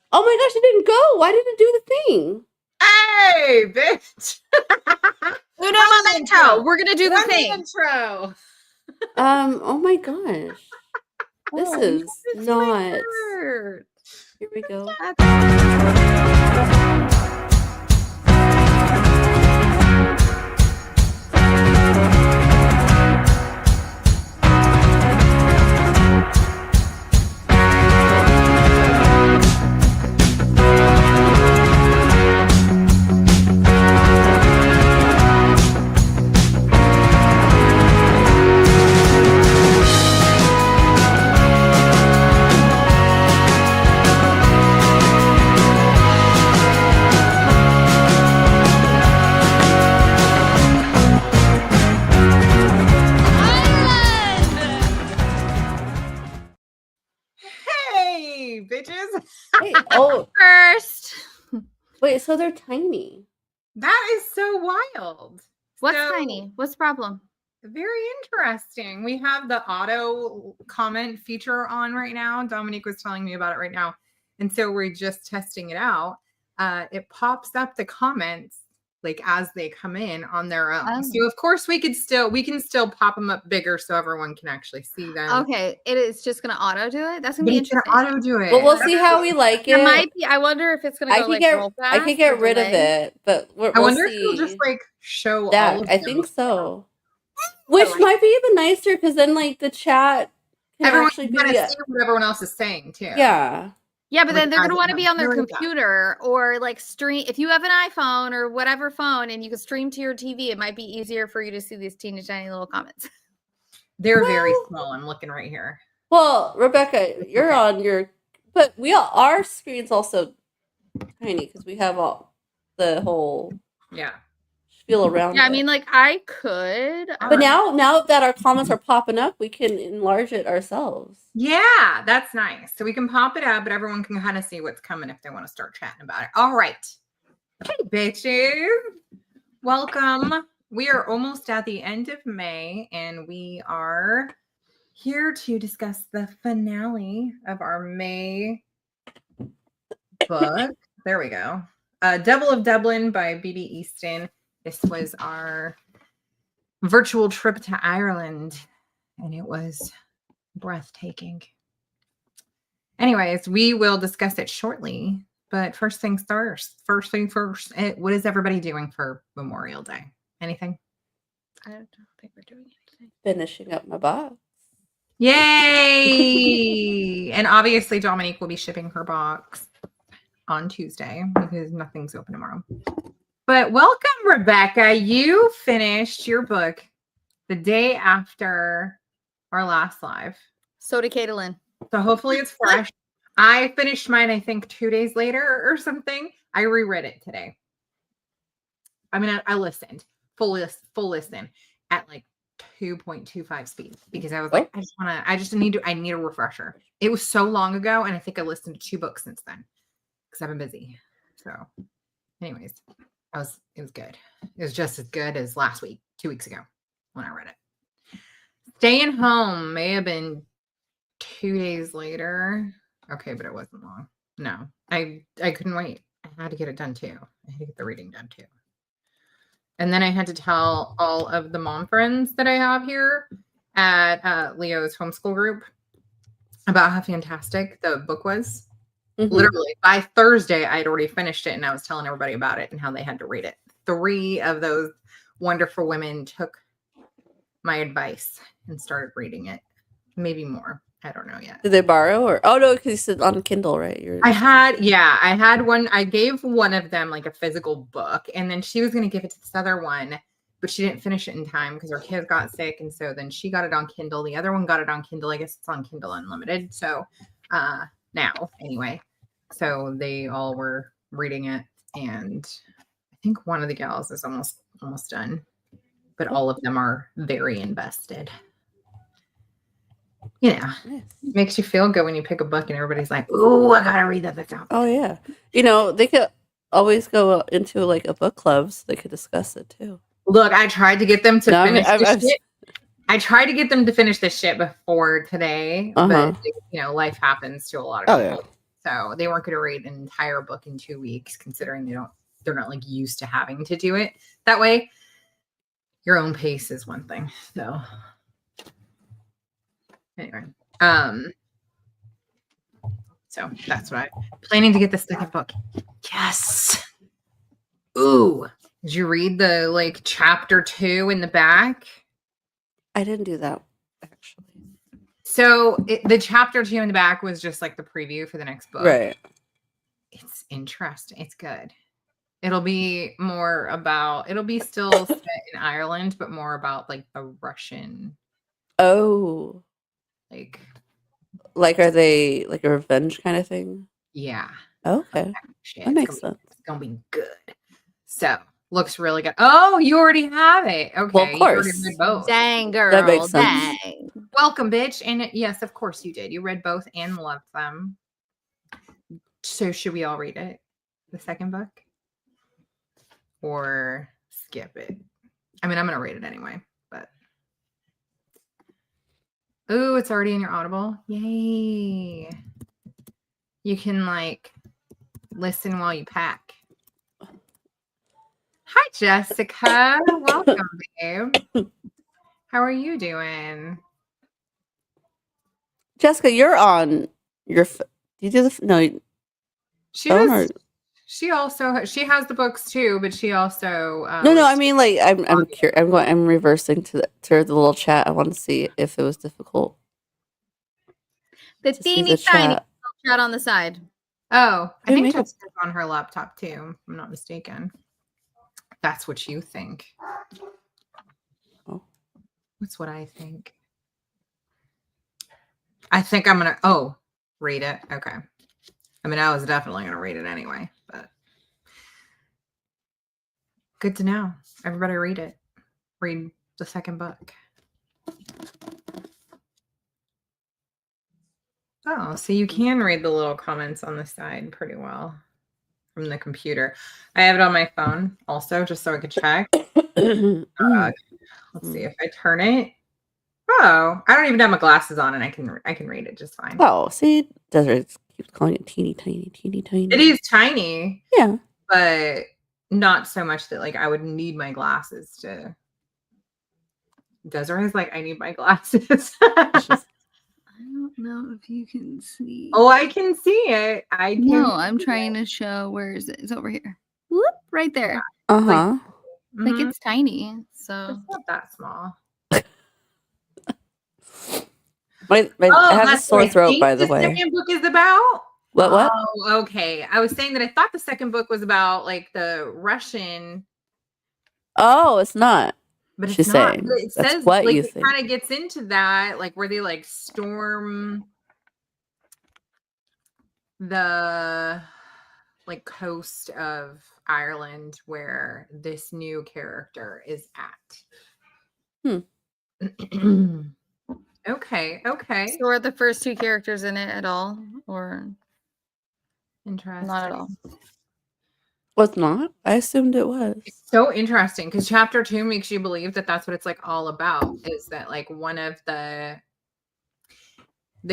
Oh my gosh, it didn't go. Why didn't it do the thing? Hey, bitch. Uno momento. We're going to do the thing. Intro. Oh my gosh. This is not. Weird. Here we go. Hey, bitches. Wait, oh, First. wait, so they're tiny. That is so wild. What's So, tiny? What's the problem? Very interesting. We have the auto comment feature on right now. Dominique was telling me about it right now. And so we're just testing it out. It pops up the comments like as they come in on their own. Oh. So of course we can still pop them up bigger so everyone can actually see them. Okay, it is just going to auto do it. That's going to But be it's gonna interesting. auto do it. But we'll see how we like It it. might be. I wonder if it's going to go like real fast. I could get rid of it, but I wonder if it'll just like show that. all of I them. think so. Which might be even nicer because then like the chat can Everyone actually can be. kind of see what everyone else is saying too. Yeah. Yeah, but then they're going to as want to be on their really that. computer or like stream. If you have an iPhone or whatever phone and you can stream to your TV, it might be easier for you to see these teeny tiny little comments. They're very small. I'm looking right here. Well, Rebecca, you're on your, but our screen's also tiny because we have all the whole spiel around. Yeah, I mean, like I could, but now that our comments are popping up, we can enlarge it ourselves. Yeah, that's nice. So we can pop it up, but everyone can kind of see what's coming if they want to start chatting about it. All right. Hey, bitches. Welcome. We are almost at the end of May, and we are here to discuss the finale of our May book. There we go. Devil of Dublin by BB Easton. This was our virtual trip to Ireland, and it was breathtaking. Anyways, we will discuss it shortly, but first thing first, what is everybody doing for Memorial Day? Anything? I don't think we're doing anything. Finishing up my box. Yay! And obviously Dominique will be shipping her box on Tuesday because nothing's open tomorrow. But welcome, Rebecca. You finished your book the day after our last live. So did Caitlin. So hopefully it's fresh. I finished mine, I think 2 days later or something. I reread it today. I mean, I listened full listen at like 2.25 speed because I was like, I need a refresher. It was so long ago, and I think I listened to 2 books since then because I've been busy. So, anyways, it was good. It was just as good as last week, 2 weeks ago when I read it. Staying Home may have been 2 days later. Okay, but it wasn't long. No, I couldn't wait. I had to get it done too. I had to get the reading done too. And then I had to tell all of the mom friends that I have here at Leo's homeschool group about how fantastic the book was. Mm-hmm. Literally, by Thursday, I had already finished it, and I was telling everybody about it and how they had to read it. 3 of those wonderful women took my advice and started reading it. Maybe more. I don't know yet. Did they borrow or? Oh no, because you said on Kindle, right? I had one. I gave one of them like a physical book, and then she was going to give it to this other one, but she didn't finish it in time because her kid got sick, and so then she got it on Kindle. The other one got it on Kindle. I guess it's on Kindle Unlimited. So now, anyway, so they all were reading it, and I think one of the gals is almost done, but all of them are very invested. Yeah, nice. Makes you feel good when you pick a book and everybody's like, "Ooh, I gotta read that." That's out. Oh yeah, they could always go into like a book club so they could discuss it too. Look, I tried to get them to finish this shit. I tried to get them to finish this shit before today, but life happens to a lot of people. So they weren't going to read an entire book in 2 weeks, considering they're not like used to having to do it that way. Your own pace is one thing. So anyway, so that's what I'm planning to get the second book. Yes. Ooh. Did you read the like chapter 2 in the back? I didn't do that actually. So the chapter 2 in the back was just like the preview for the next book. Right. It's interesting. It's good. It'll be still set in Ireland, but more about like the Russian. Oh. Like are they like a revenge kind of thing? Yeah. Okay. That makes sense. It's gonna be good. So looks really good. Oh, you already have it. Okay. Well, of course. You already read both. Dang, girl. That makes sense. Dang. Welcome, bitch. And yes, of course you did. You read both and loved them. So should we all read it? The second book? Or skip it? I mean, I'm gonna read it anyway, but ooh, it's already in your Audible. Yay. You can like listen while you pack. Hi, Jessica. Welcome, babe. How are you doing? Jessica, you're on your. Do you do the no? She phone does. or- She has the books too, but she also No. I mean, like, I'm curious. I'm reversing to the little chat. I want to see if it was difficult. The to see teeny tiny chat. chat on the side. Oh, I Who think made it? Jessica's on her laptop too, if I'm not mistaken. That's what you think. Oh. What's what I think? I think I'm gonna read it. Okay. I mean, I was definitely gonna read it anyway, but good to know. Everybody read it. Read the second book. Oh, so you can read the little comments on the side pretty well from the computer. I have it on my phone also, just so I could check. Let's see if I turn it. Oh, I don't even have my glasses on, and I can read it just fine. Oh, see, Desiree keeps calling it teeny tiny. It is tiny. Yeah, but not so much that like I would need my glasses to. Desiree's like, I need my glasses. I don't know if you can see. Oh, I can see it. No, I'm trying to show. Where is it? It's over here. Whoop, right there. uh-huh. Like it's tiny, so it's not that small. I have a sore throat, by the way. The second book is about what? Oh, okay. I was saying that I thought the second book was about like the Russian. Oh, it's not. But She's it's not. saying It that's says what like you it think. kind of gets into that, like where they like storm the like coast of Ireland where this new character is at. Okay. So are the first two characters in it at all, or Interesting. not at all? Was not? I assumed it was. It's so interesting because chapter 2 makes you believe that that's what it's like all about, is that like one of the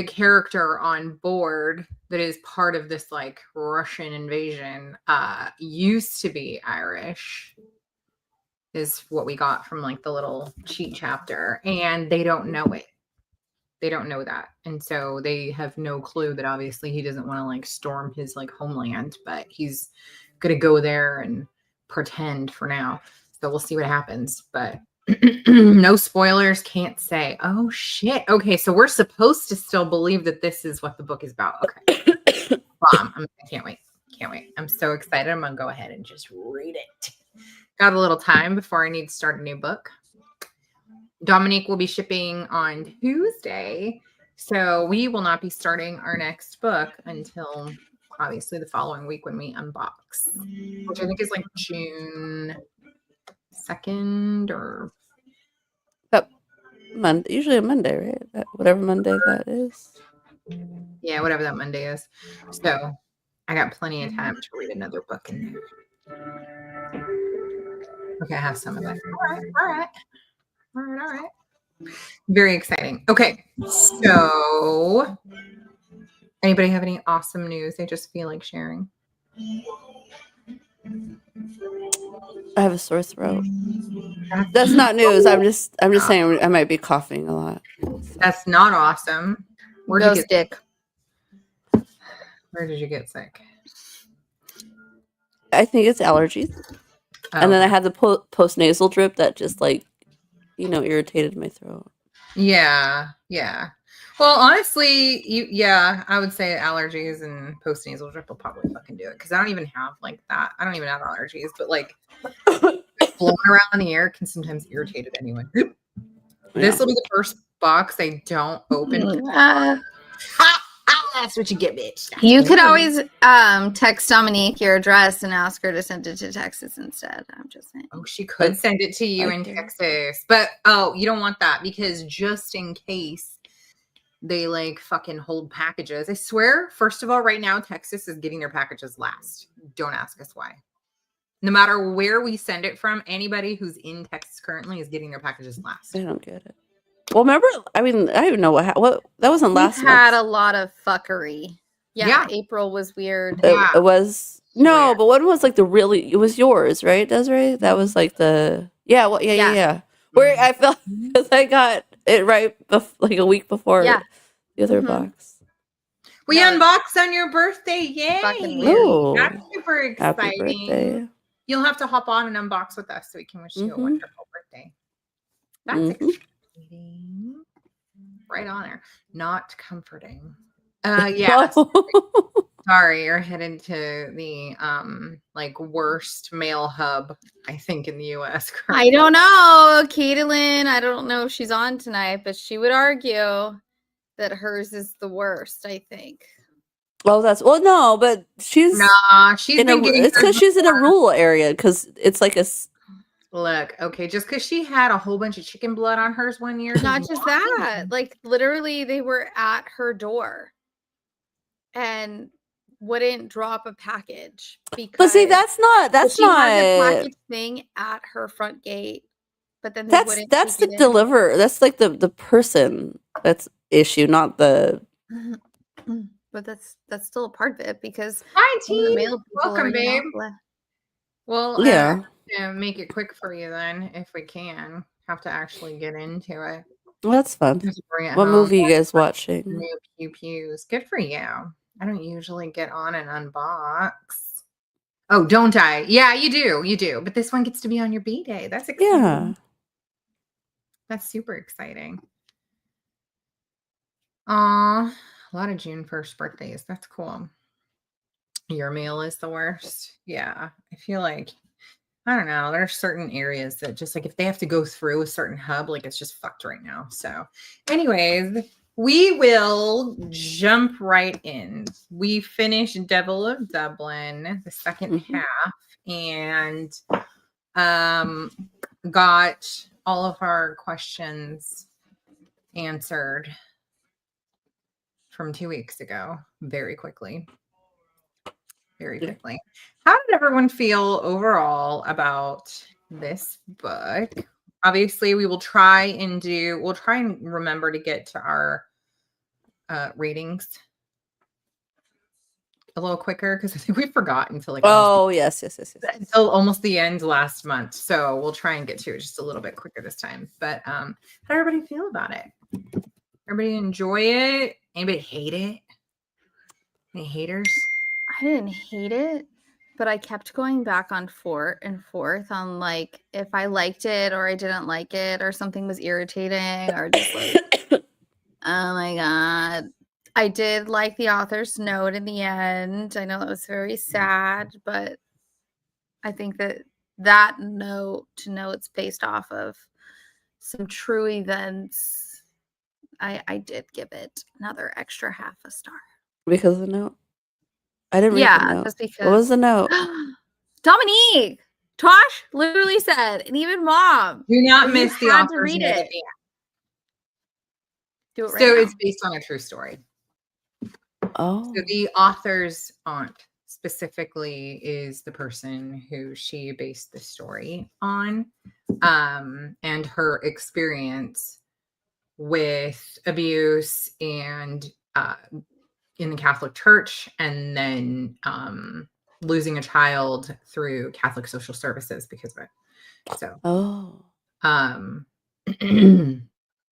character on board that is part of this like Russian invasion used to be Irish, is what we got from like the little cheat chapter, and they don't know it. They don't know that, and so they have no clue that obviously he doesn't want to like storm his like homeland, but he's gonna go there and pretend for now. So we'll see what happens, but no spoilers, can't say. Oh shit. Okay, so we're supposed to still believe that this is what the book is about. Okay. I can't wait. I'm so excited. I'm gonna go ahead and just read it. Got a little time before I need to start a new book. Dominique will be shipping on Tuesday, so we will not be starting our next book until obviously the following week when we unbox, which I think is like June 2nd or Monday, usually a Monday, right? Whatever Monday that is. Yeah, whatever that Monday is. So I got plenty of time to read another book in there. Okay, I have some of it. All right. Very exciting. Okay, so Anybody have any awesome news they just feel like sharing? I have a sore throat. That's not news. I'm just saying I might be coughing a lot. That's not awesome. Where'd you Ghost get dick. Where did you get sick? I think it's allergies. Oh, And then I had the post nasal drip that just like, irritated my throat. yeah. Well, honestly, I would say allergies and post nasal drip will probably fucking do it because I don't even have like that. I don't even have allergies, but like blowing around in the air can sometimes irritate it anyway. This will be the first box I don't open. That's what you get, bitch. You could always text Dominique your address and ask her to send it to Texas instead. I'm just saying. Oh, she could send it to you in Texas. But, you don't want that because just in case they, like, fucking hold packages. I swear, first of all, right now, Texas is getting their packages last. Don't ask us why. No matter where we send it from, anybody who's in Texas currently is getting their packages last. I don't get it. Well, remember, I mean, I don't even know what that wasn't last month. We had a lot of fuckery. Yeah. April was weird. It was no, but one was like it was yours, right, Desiree? That was like the yeah. Where I felt because I got it right like a week before the other box. We unboxed on your birthday, yay! Weird. That's super exciting. Happy birthday. You'll have to hop on and unbox with us so we can wish you a wonderful birthday. That's exciting. Right on there. Not comforting. Yeah. Sorry, you're headed to the like worst mail hub, I think, in the US currently. I don't know. Caitlin, I don't know if she's on tonight, but she would argue that hers is the worst, I think. Well, no, but she's it's because she's in a rural area because it's like a look, okay, just because she had a whole bunch of chicken blood on hers one year. Not just that, like literally they were at her door and wouldn't drop a package because but see that's not has a package thing at her front gate, but then that's the deliver. That's like the person that's issue, not the. But that's still a part of it because hi team, mail welcome, babe. Well, make it quick for you then, if we can. Have to actually get into it. Well, that's fun. What movie are you guys watching? New Pew Pews. Good for you. I don't usually get on and unbox. Oh, don't I? Yeah, you do. But this one gets to be on your B-Day. That's exciting. Yeah. That's super exciting. Aw, a lot of June 1st birthdays. That's cool. Your mail is the worst. Yeah, I feel like I don't know. There's certain areas that just like if they have to go through a certain hub, like it's just fucked right now. So anyways, we will jump right in. We finished Devil of Dublin, the second half, and got all of our questions answered from 2 weeks ago very quickly. How did everyone feel overall about this book? Obviously, we'll try and remember to get to our ratings a little quicker because I think we forgot until like yes, until almost the end last month. So we'll try and get to it just a little bit quicker this time. But how did everybody feel about it? Everybody enjoy it? Anybody hate it? Any haters? I didn't hate it, but I kept going back and forth on like if I liked it or I didn't like it or something was irritating or just like, oh my God. I did like the author's note in the end. I know it was very sad, but I think that note, to know it's based off of some true events, I did give it another extra half a star. Because of the note? I didn't read the note. Just because. What was the note? Dominique, Tosh literally said, and even Mom. Do not miss the author's read note. it. Do it right so now. It's based on a true story. Oh. So the author's aunt specifically is the person who she based the story on, and her experience with abuse and in the Catholic Church, and then losing a child through Catholic social services because of it. So,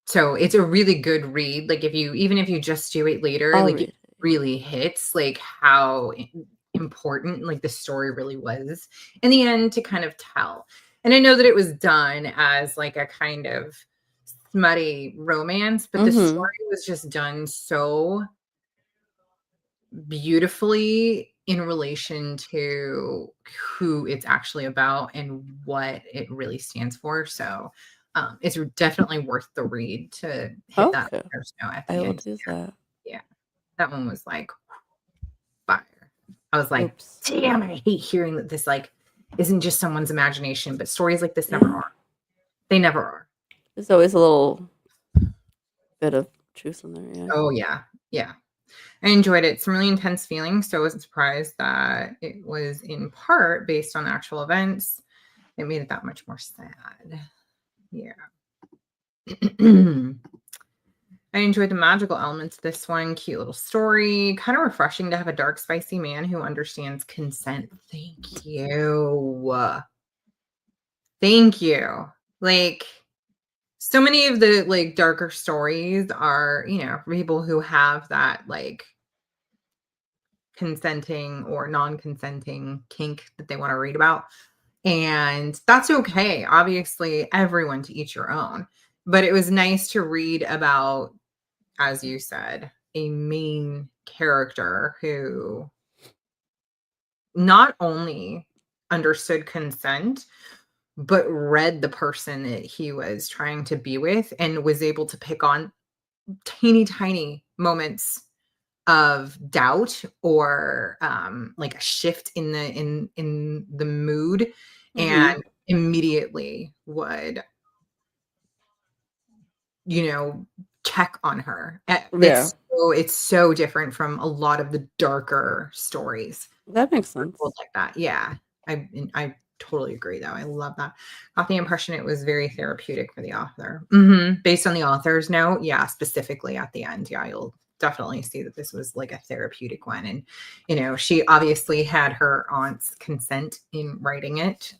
so it's a really good read. Like even if you just do it later, like it really hits like how important like the story really was in the end to kind of tell. And I know that it was done as like a kind of smutty romance, but the story was just done so beautifully in relation to who it's actually about and what it really stands for. So it's definitely worth the read to hit that first note at the end. I will do that. Yeah, that one was like fire. I was like, damn, I hate hearing that this like isn't just someone's imagination, but stories like this never are. They never are. There's always a little bit of truth in there. Yeah. Oh yeah, yeah. I enjoyed it. Some really intense feelings, so I wasn't surprised that it was in part based on actual events. It made it that much more sad. Yeah. I enjoyed the magical elements of this one. Cute little story. Kind of refreshing to have a dark, spicy man who understands consent. Thank you. Thank you. Like, so many of the like darker stories are, you know, people who have that like consenting or non-consenting kink that they want to read about. And that's okay. Obviously, everyone to each your own. But it was nice to read about, as you said, a main character who not only understood consent, but read the person that he was trying to be with and was able to pick on tiny moments of doubt or like a shift in the mood, and immediately would, you know, check on her. It's so different from a lot of the darker stories. That makes sense. Like that. Yeah. I totally agree though. I love that. Got the impression it was very therapeutic for the author. Based on the author's note, yeah, specifically at the end. Yeah, you'll definitely see that this was like a therapeutic one. And, you know, she obviously had her aunt's consent in writing it,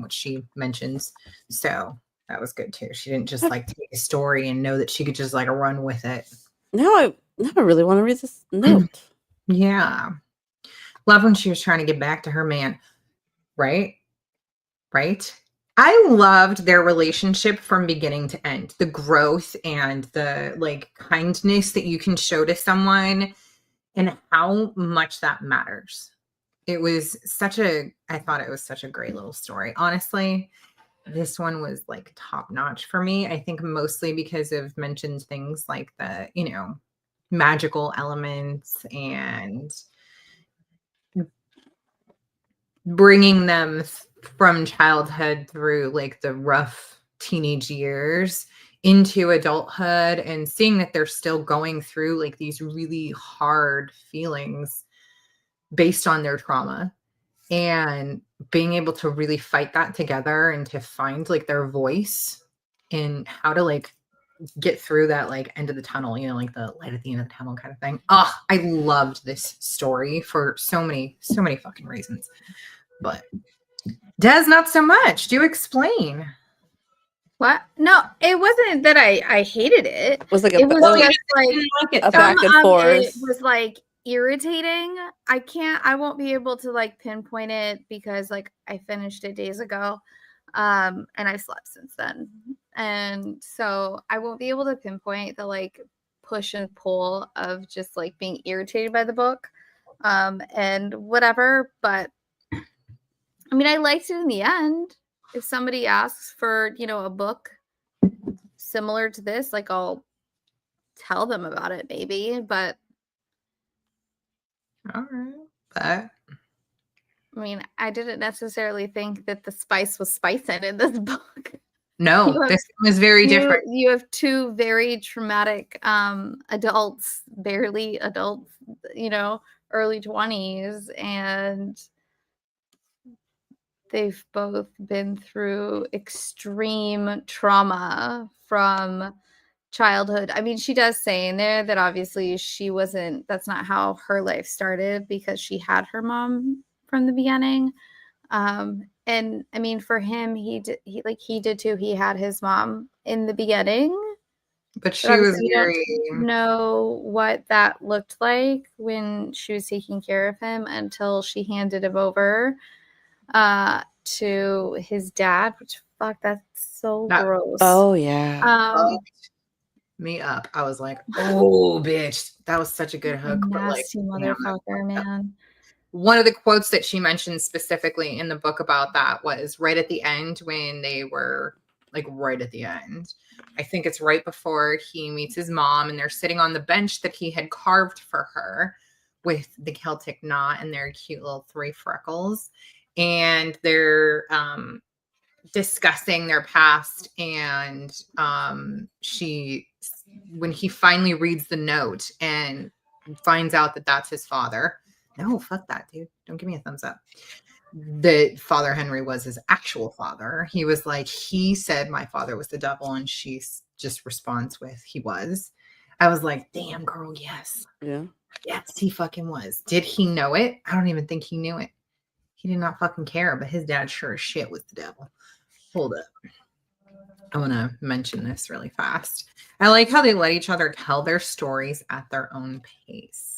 which she mentions. So that was good too. She didn't just like take a story and know that she could just like run with it. Now I really want to read this note. Yeah. Love when she was trying to get back to her man. Right? I loved their relationship from beginning to end. The growth and the like kindness that you can show to someone and how much that matters. I thought it was such a great little story. Honestly, this one was like top notch for me. I think mostly because of mentioned things like the, you know, magical elements and bringing them from childhood through like the rough teenage years into adulthood and seeing that they're still going through like these really hard feelings based on their trauma, and being able to really fight that together and to find like their voice and how to like get through that like end of the tunnel, you know, like the light at the end of the tunnel kind of thing. Oh, I loved this story for so many fucking reasons. But Des, not so much. Do explain. What? No, it wasn't that I hated it. It was like it was just like a back and forth. It was like irritating. I won't be able to like pinpoint it because like I finished it days ago. And I've slept since then. And so I won't be able to pinpoint the like push and pull of just like being irritated by the book. And whatever, but I mean, I liked it in the end. If somebody asks for, you know, a book similar to this, like I'll tell them about it maybe, but all right. But I mean, I didn't necessarily think that the spice was spicing in this book. No, this was very different. You have two very traumatic adults, barely adults, you know, early 20s, and they've both been through extreme trauma from childhood. I mean, she does say in there that obviously that's not how her life started because she had her mom from the beginning. And I mean, for him, he did too. He had his mom in the beginning. But she was very... don't know what that looked like when she was taking care of him until she handed him over to his dad, which fuck, that's so gross. Oh yeah. Me up. I was like, oh bitch, that was such a good hook. Nasty motherfucker, man. One of the quotes that she mentioned specifically in the book about that was right at the end when they were like right at the end. I think it's right before he meets his mom and they're sitting on the bench that he had carved for her with the Celtic knot and their cute little 3 freckles. And they're discussing their past. And when he finally reads the note and finds out that that's his father. No, fuck that, dude. Don't give me a thumbs up. That Father Henry was his actual father. He was like, he said my father was the devil, and she just responds with, he was. I was like, damn, girl, yes. Yeah. Yes, he fucking was. Did he know it? I don't even think he knew it. He did not fucking care, but his dad sure as shit was the devil. Hold up. I want to mention this really fast. I like how they let each other tell their stories at their own pace.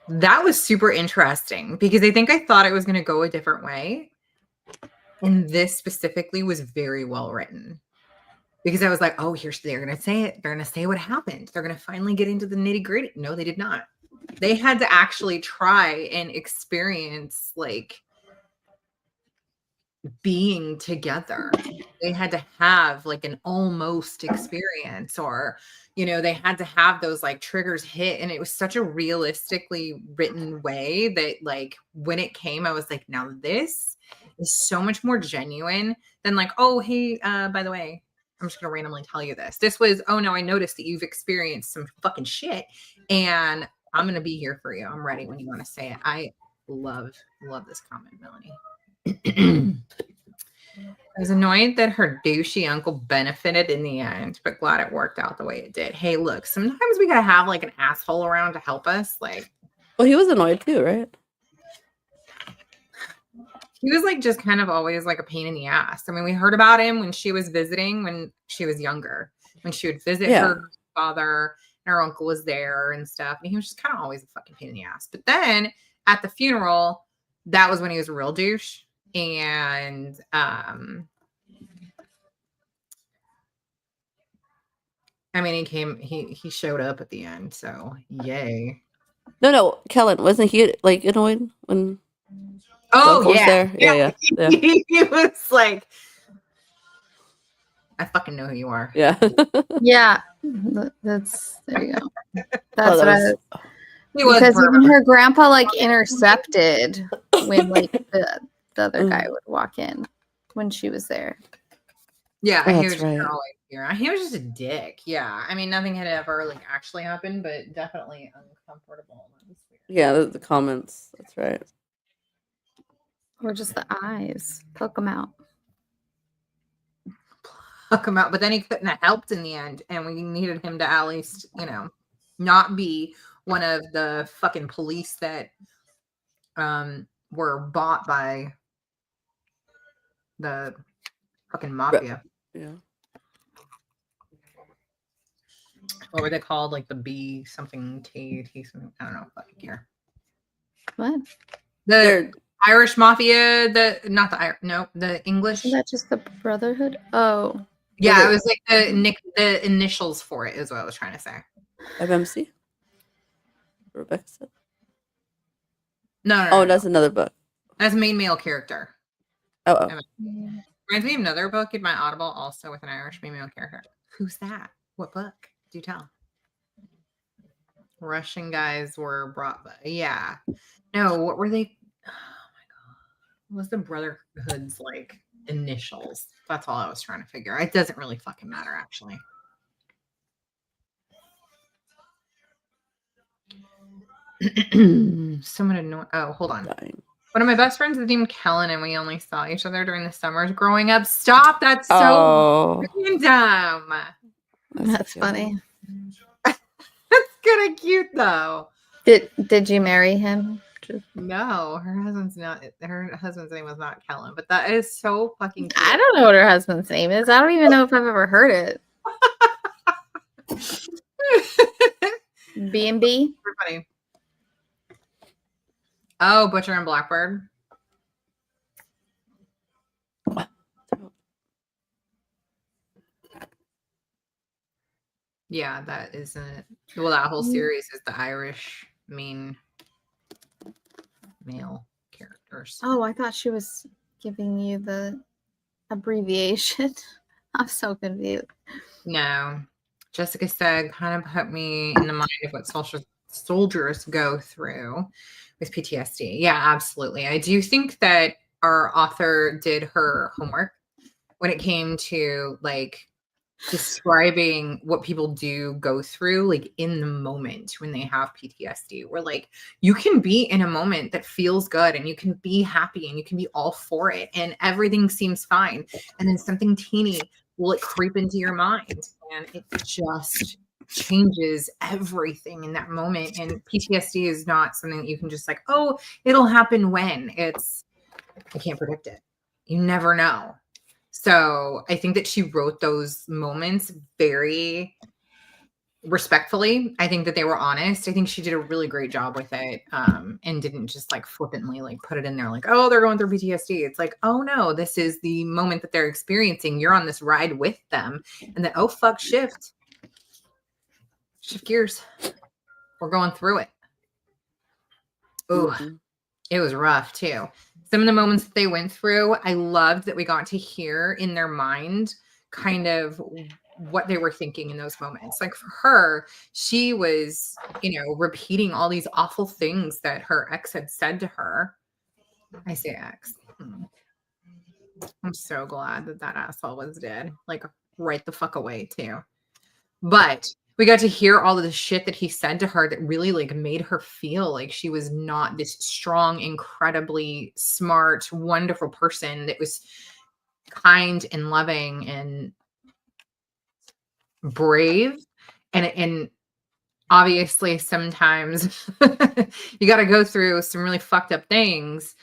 That was super interesting because I think I thought it was going to go a different way. And this specifically was very well written because I was like, oh, they're going to say it. They're going to say what happened. They're going to finally get into the nitty gritty. No, they did not. They had to actually try and experience like being together. They had to have like an almost experience, or they had to have those like triggers hit. And it was such a realistically written way that like when it came, I was like, now this is so much more genuine than like, oh, hey, by the way, I'm just gonna randomly tell you this. This was, oh no, I noticed that you've experienced some fucking shit and I'm gonna be here for you. I'm ready when you want to say it. I love this comment, Melanie. I was annoyed that her douchey uncle benefited in the end, but glad it worked out the way it did. Hey, look, sometimes we gotta have like an asshole around to help us. Like, well, he was annoyed too, right? He was like just kind of always like a pain in the ass. I mean, we heard about him when she was visiting when she was younger, when she would visit her father and her uncle was there and stuff. And he was just kind of always a fucking pain in the ass. But then at the funeral, that was when he was a real douche. And I mean, he showed up at the end, so yay. No, Kellen, wasn't he like annoyed when was there? Yeah. He was like, I fucking know who you are. Yeah. Yeah. That's, there you go. That's what I was. Because even her grandpa like intercepted when like the other guy would walk in when she was there. Yeah, he was just always here. He was just a dick. Yeah, I mean, nothing had ever like actually happened, but definitely uncomfortable. Yeah, the comments. That's right. Or just the eyes. Poke them out. Poke him out, but then he couldn't have helped in the end, and we needed him to at least, not be one of the fucking police that were bought by the fucking mafia. Yeah. What were they called? Like the B something T something. I don't know. Fucking care. What? The Irish mafia. The English. Isn't that just the Brotherhood? Oh. Yeah, it was like the initials for it is what I was trying to say. FMC. Rebecca said. No. Oh, that's another book. That's a main male character. Oh. Reminds me of another book in my Audible, also with an Irish female character. Who's that? What book? Do tell. Russian guys were brought by. Yeah. No, what were they? Oh my god. What was the Brotherhood's like initials? That's all I was trying to figure. It doesn't really fucking matter, actually. Someone annoying. Oh, hold on. Dying. One of my best friends is named Kellen, and we only saw each other during the summers growing up. Stop! That's so freaking dumb. That's funny. That's kind of cute, though. Did you marry him? No, her husband's name was not Kellen, but that is so fucking cute. I don't know what her husband's name is. I don't even know if I've ever heard it. B&B? Funny. Oh, Butcher and Blackbird. Yeah, that isn't. Well, that whole series is the Irish mean male characters. Oh, I thought she was giving you the abbreviation. I'm so confused. No. Jessica said, kind of put me in the mind of what soldiers go through with PTSD. Yeah, absolutely. I do think that our author did her homework when it came to like describing what people do go through like in the moment when they have PTSD, where like you can be in a moment that feels good and you can be happy and you can be all for it and everything seems fine, and then something teeny will like creep into your mind and it just changes everything in that moment. And PTSD is not something that you can just like, oh, it'll happen when. I can't predict it. You never know. So I think that she wrote those moments very respectfully. I think that they were honest. I think she did a really great job with it, and didn't just like flippantly like put it in there like, oh, they're going through PTSD. It's like, oh no, this is the moment that they're experiencing. You're on this ride with them. And then, oh fuck, shift gears. We're going through it. Ooh, it was rough too. Some of the moments that they went through, I loved that we got to hear in their mind kind of what they were thinking in those moments. Like for her, she was, repeating all these awful things that her ex had said to her. I say ex. I'm so glad that asshole was dead. Like right the fuck away too. But we got to hear all of the shit that he said to her that really like made her feel like she was not this strong, incredibly smart, wonderful person that was kind and loving and brave. And obviously sometimes you got to go through some really fucked up things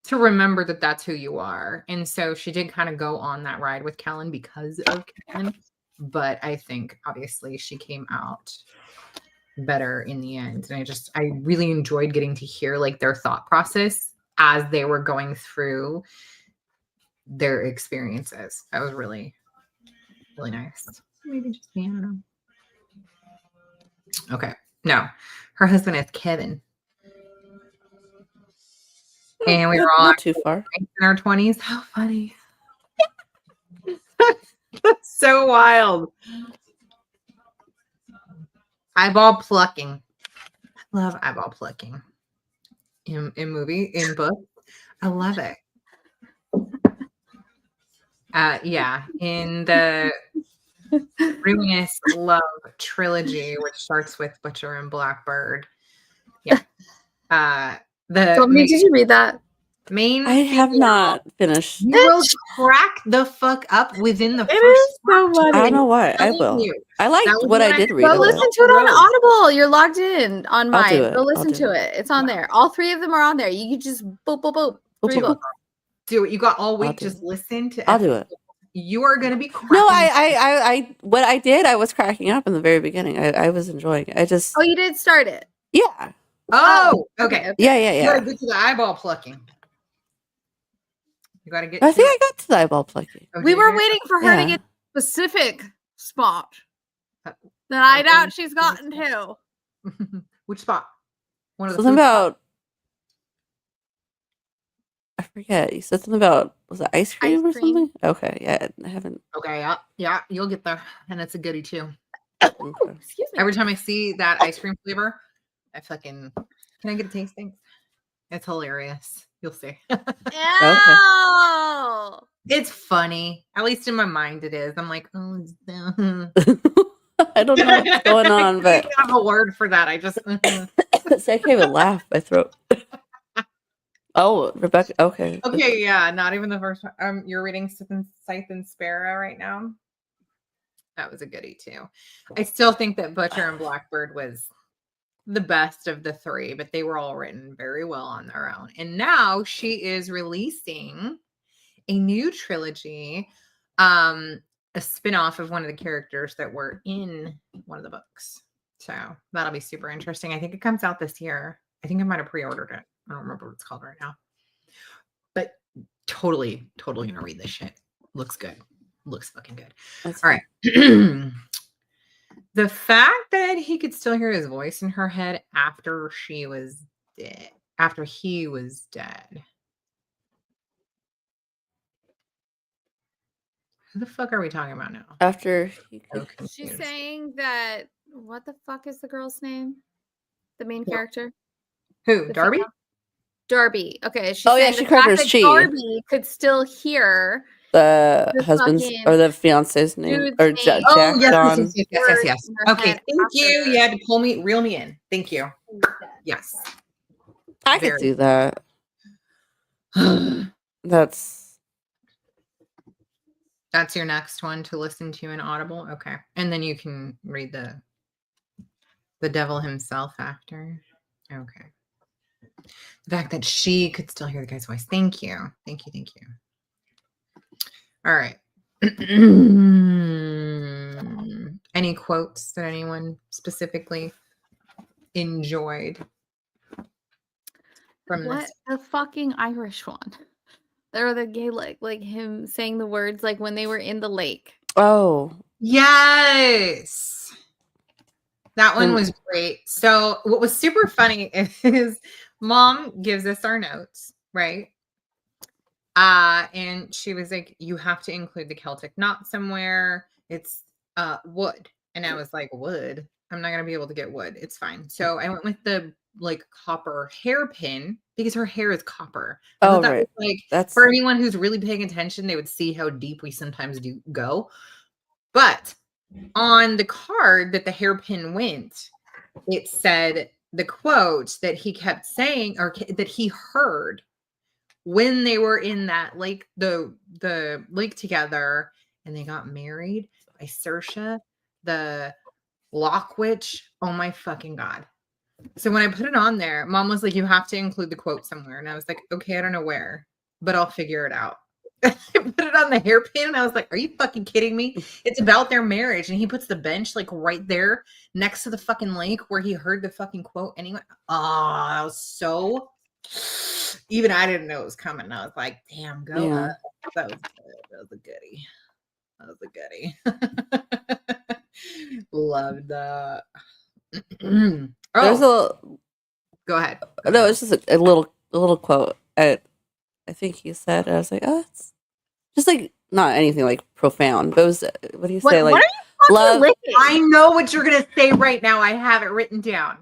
to remember that that's who you are. And so she did kind of go on that ride with Kellen because of Kellen. But I think obviously she came out better in the end. And I really enjoyed getting to hear like their thought process as they were going through their experiences. That was really, really nice. Maybe just me, I don't know. Okay. No, her husband is Kevin. And we were all not too far in our 20s. How funny. That's so wild. Eyeball plucking. I love eyeball plucking in book. I love it. Yeah, in the Ruinous Love trilogy, which starts with Butcher and Blackbird. Yeah. Did you read that? I have not finished. You will crack the fuck up within the first. It is so funny. I don't know why. I will. I liked what I did read. Go listen to it on Audible. You're logged in on mine. Go listen to it. It's on there. All three of them are on there. You can just boop, boop, boop. Do it. You got all week. Just listen to it. I'll do it. You are going to be cracking. No, I what I did, I was cracking up in the very beginning. I was enjoying it. Oh, you did start it? Yeah. Oh, okay. Yeah. You got to get to the eyeball plucking. You got to get. I think I got to the eyeball plucking. We were waiting for her to get a specific spot that I doubt she's gotten to. Which spot? Something about. I forget. You said something about, was it ice cream or something? Okay, yeah, I haven't. Okay, yeah, you'll get there, and it's a goodie too. Excuse me. Every time I see that ice cream flavor, I fucking, can I get a tasting? It's hilarious. You'll see. Okay. It's funny. At least in my mind it is. I'm like, oh, I don't know what's going on, but I have a word for that. I just I can't even laugh. My throat. Oh, Rebecca. Okay. Okay, yeah, not even the first one. You're reading Scythe and Sparrow right now. That was a goodie too. I still think that Butcher and Blackbird was the best of the three, but they were all written very well on their own. And now she is releasing a new trilogy, a spin-off of one of the characters that were in one of the books. So that'll be super interesting. I think it comes out this year. I think I might have pre-ordered it. I don't remember what it's called right now. But totally gonna read this shit. Looks good. Looks fucking good. All right. The fact that he could still hear his voice in her head after she was dead, after he was dead. Who the fuck are we talking about now? After she's saying that, what the fuck is the girl's name? The main character? Who? Darby? Female? Darby. Okay. She covers she. Darby could still hear the husband's or the fiance's name or Jack. Oh, yes. Okay, thank you. You had to reel me in. Thank you. Yes, I could do that. That's your next one to listen to in Audible. Okay, and then you can read the devil himself after. Okay, the fact that she could still hear the guy's voice. Thank you. All right. Any quotes that anyone specifically enjoyed from what this? The fucking Irish one. Or the gay like him saying the words like when they were in the lake. Oh. Yes. That one was great. So what was super funny is Mom gives us our notes, right? And she was like, you have to include the Celtic knot somewhere. It's wood. And I was like, wood? I'm not gonna be able to get wood. It's fine. So I went with the copper hairpin because her hair is copper. Oh, that right. Was, that's for anyone who's really paying attention, they would see how deep we sometimes do go. But on the card that the hairpin went, it said the quote that he kept saying, or that he heard when they were in that lake, the lake together, and they got married by Saoirse, the Loch Witch. Oh my fucking God. So when I put it on there, Mom was like, you have to include the quote somewhere. And I was like, okay, I don't know where, but I'll figure it out. I put it on the hairpin and I was like, are you fucking kidding me? It's about their marriage. And he puts the bench right there next to the fucking lake where he heard the fucking quote anyway. Oh, that was so... Even I didn't know it was coming. I was like, damn, go up. That was good. That was a goodie. Loved that. There's go ahead. No, it's just a little quote. I think he said, I was like, oh, it's just not anything profound, but it was, what do you say? What are you love? Licking? I know what you're going to say right now. I have it written down.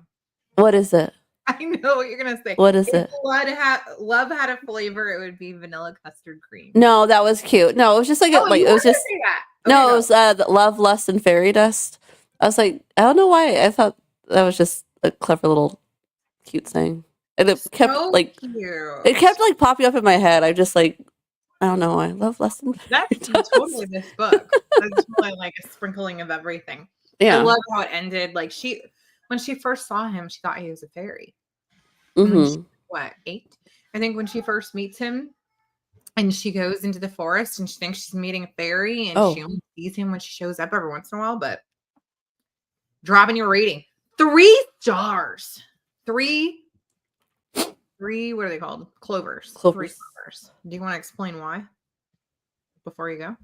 What is it? I know what you're going to say. What is it? Love had a flavor, it would be vanilla custard cream. No, that was cute. No, it was just it was just, okay, no, it was love, lust, and fairy dust. I was like, I don't know why. I thought that was just a clever little cute saying. And it kept cute. It kept popping up in my head. I just I don't know why. Love, lust, and fairy dust. That's totally this book. That's totally a sprinkling of everything. Yeah. I love how it ended. When she first saw him, she thought he was a fairy. Mm-hmm. 8? I think when she first meets him and she goes into the forest and she thinks she's meeting a fairy and she only sees him when she shows up every once in a while, but dropping your rating. 3 stars. 3, what are they called? Clovers. 3 clovers. Do you want to explain why before you go?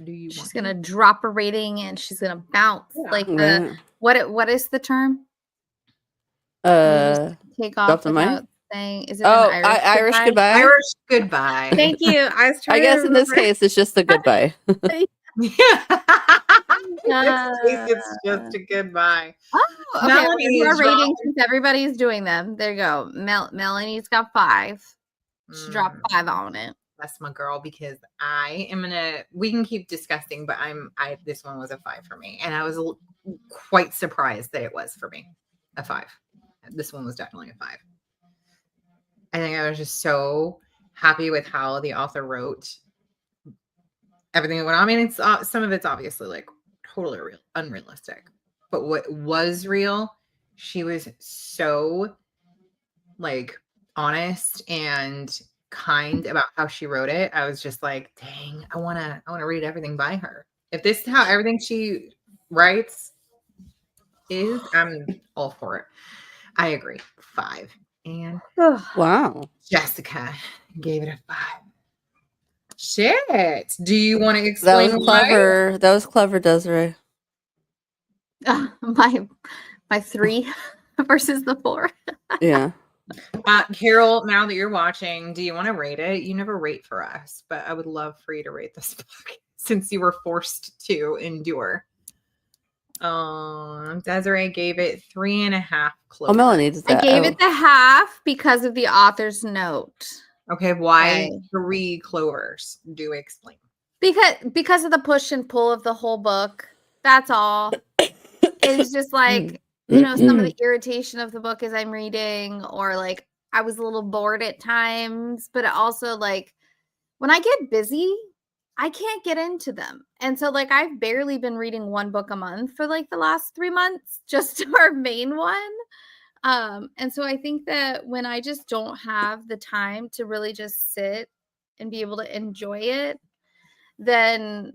She's gonna drop a rating and she's gonna bounce. What is the term? Take off without saying. Is it an Irish goodbye? Irish goodbye. Thank you. I guess in this case it's just a goodbye. It's just a goodbye. Oh, okay. Melanie, our ratings since everybody's doing them. There you go. Melanie's got 5. She dropped 5 on it. That's my girl, because I am we can keep discussing, but this one was a 5 for me. And I was quite surprised that it was for me a 5. This one was definitely a 5. I think I was just so happy with how the author wrote everything that went on. I mean, it's some of it's obviously like totally unrealistic, but what was real, she was so like honest and kind about how she wrote it. I was just like, dang, I want to read everything by her. If this is how everything she writes is, I'm all for it. I agree. 5. And wow, Jessica gave it a 5. Shit. Do you want to that explain was clever. That was clever, Desiree. My 3 versus the 4. Yeah. Carol, now that you're watching, do you want to rate it? You never rate for us, but I would love for you to rate this book since you were forced to endure. Desiree gave it 3.5 clovers. Oh, Melanie does that. I gave it the half because of the author's note. Okay, why 3 clovers? Do explain. Because of the push and pull of the whole book. That's all. It's just like, some of the irritation of the book as I'm reading, or like I was a little bored at times, but also like when I get busy, I can't get into them. And so like I've barely been reading 1 book a month for like the last 3 months, just our main one. And so I think that when I just don't have the time to really just sit and be able to enjoy it, then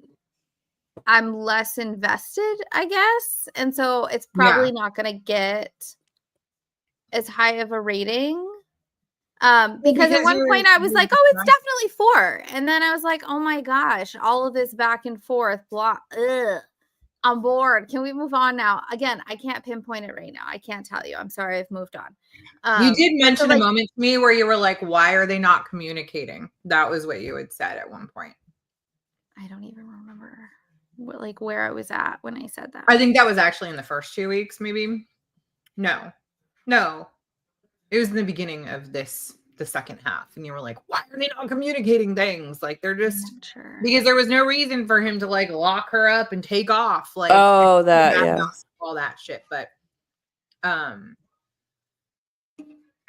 I'm less invested, I guess. And so it's probably not going to get as high of a rating. Because at one point I was like, oh, it's definitely 4. And then I was like, oh my gosh, all of this back and forth, blah, I'm bored. Can we move on now? Again, I can't pinpoint it right now. I can't tell you. I'm sorry, I've moved on. You did mention a moment to me where you were like, why are they not communicating? That was what you had said at one point. I don't even remember where I was at when I said that. I think that was actually in the first 2 weeks, maybe. No. It was in the beginning of the second half. And you were like, why are they not communicating things? Like they're just because there was no reason for him to like lock her up and take off. Like, all that shit. But I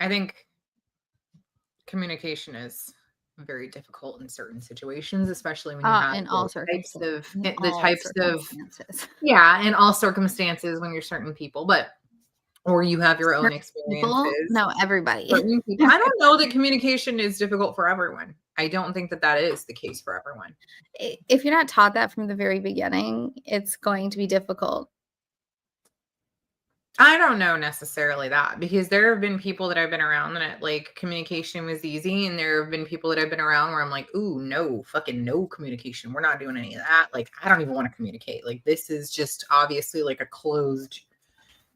think communication is very difficult in certain situations, especially when you have in all circumstances. In all circumstances when you're certain people, or you have your own experiences. No, everybody. I don't know that communication is difficult for everyone. I don't think that is the case for everyone. If you're not taught that from the very beginning, it's going to be difficult. I don't know necessarily that, because there have been people that I've been around that like communication was easy, and there have been people that I've been around where I'm like, ooh, no, fucking no communication. We're not doing any of that. Like, I don't even want to communicate. Like, this is just obviously like a closed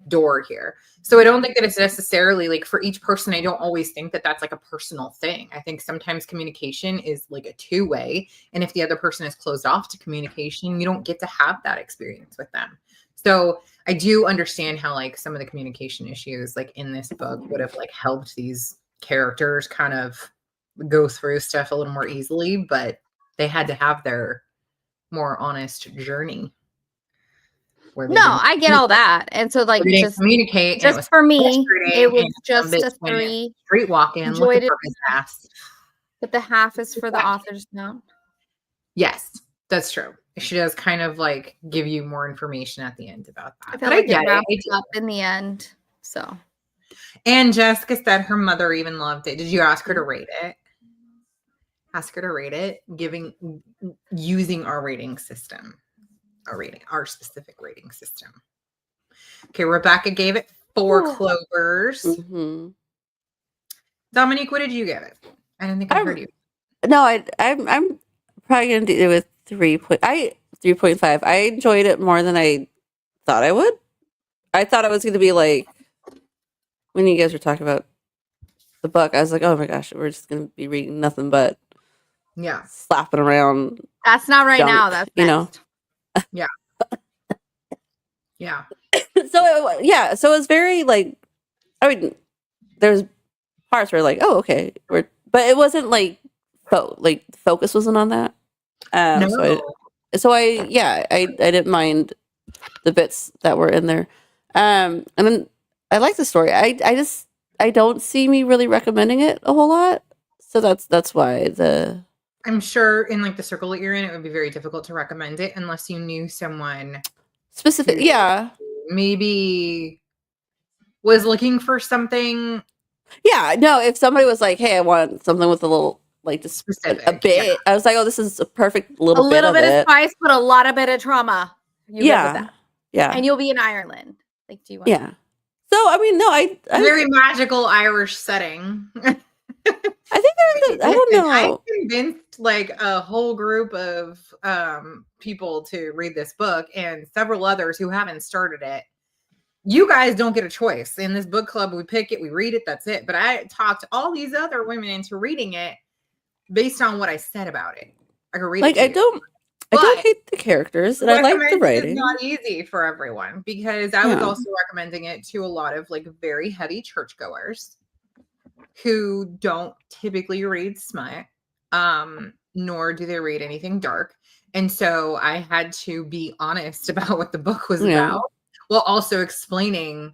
door here. So I don't think that it's necessarily like for each person. I don't always think that that's like a personal thing. I think sometimes communication is like a 2-way, and if the other person is closed off to communication, you don't get to have that experience with them. So I do understand how like some of the communication issues like in this book would have like helped these characters kind of go through stuff a little more easily, but they had to have their more honest journey. I get all that. And so like just communicate. Just for me, it was just a 3. Street walking, looking for his ass. But the half is for the author's note. Yes, that's true. She does kind of like give you more information at the end about that. I feel like it wrapped up in the end. So. And Jessica said her mother even loved it. Did you ask her to rate it? Ask her to rate it, using our rating system. Our specific rating system. Okay, Rebecca gave it 4 clovers. Mm-hmm. Dominique, what did you give it? I don't think I heard you. No, I'm probably gonna do it with 3.5. I enjoyed it more than I thought I would. I thought it was gonna be like when you guys were talking about the book, I was like, oh my gosh, we're just gonna be reading nothing but slapping around. That's not right now. That's next. Yeah. So it was very like, I mean, there's parts where like, oh, okay, but it wasn't like focus wasn't on that. No. So I didn't mind the bits that were in there. And then I like the story. I don't see me really recommending it a whole lot. So that's why the I'm sure in like the circle that you're in, it would be very difficult to recommend it unless you knew someone specific. Yeah. Maybe was looking for something. Yeah. No, if somebody was like, hey, I want something with a little, like just a bit, yeah. I was like, oh, this is a perfect little bit of it. Spice, but a lot of bit of trauma. You yeah. With that. Yeah. And you'll be in Ireland. Like, do you want Yeah. So, I mean, no, I very magical Irish setting. I think there's I don't know. I convinced like a whole group of people to read this book and several others who haven't started it. You guys don't get a choice. In this book club, we pick it, we read it, that's it. But I talked all these other women into reading it based on what I said about it. I could read like it. I don't hate the characters, and I like the writing. It's not easy for everyone because I was also recommending it to a lot of like very heavy churchgoers who don't typically read smut, nor do they read anything dark. And so I had to be honest about what the book was about, while also explaining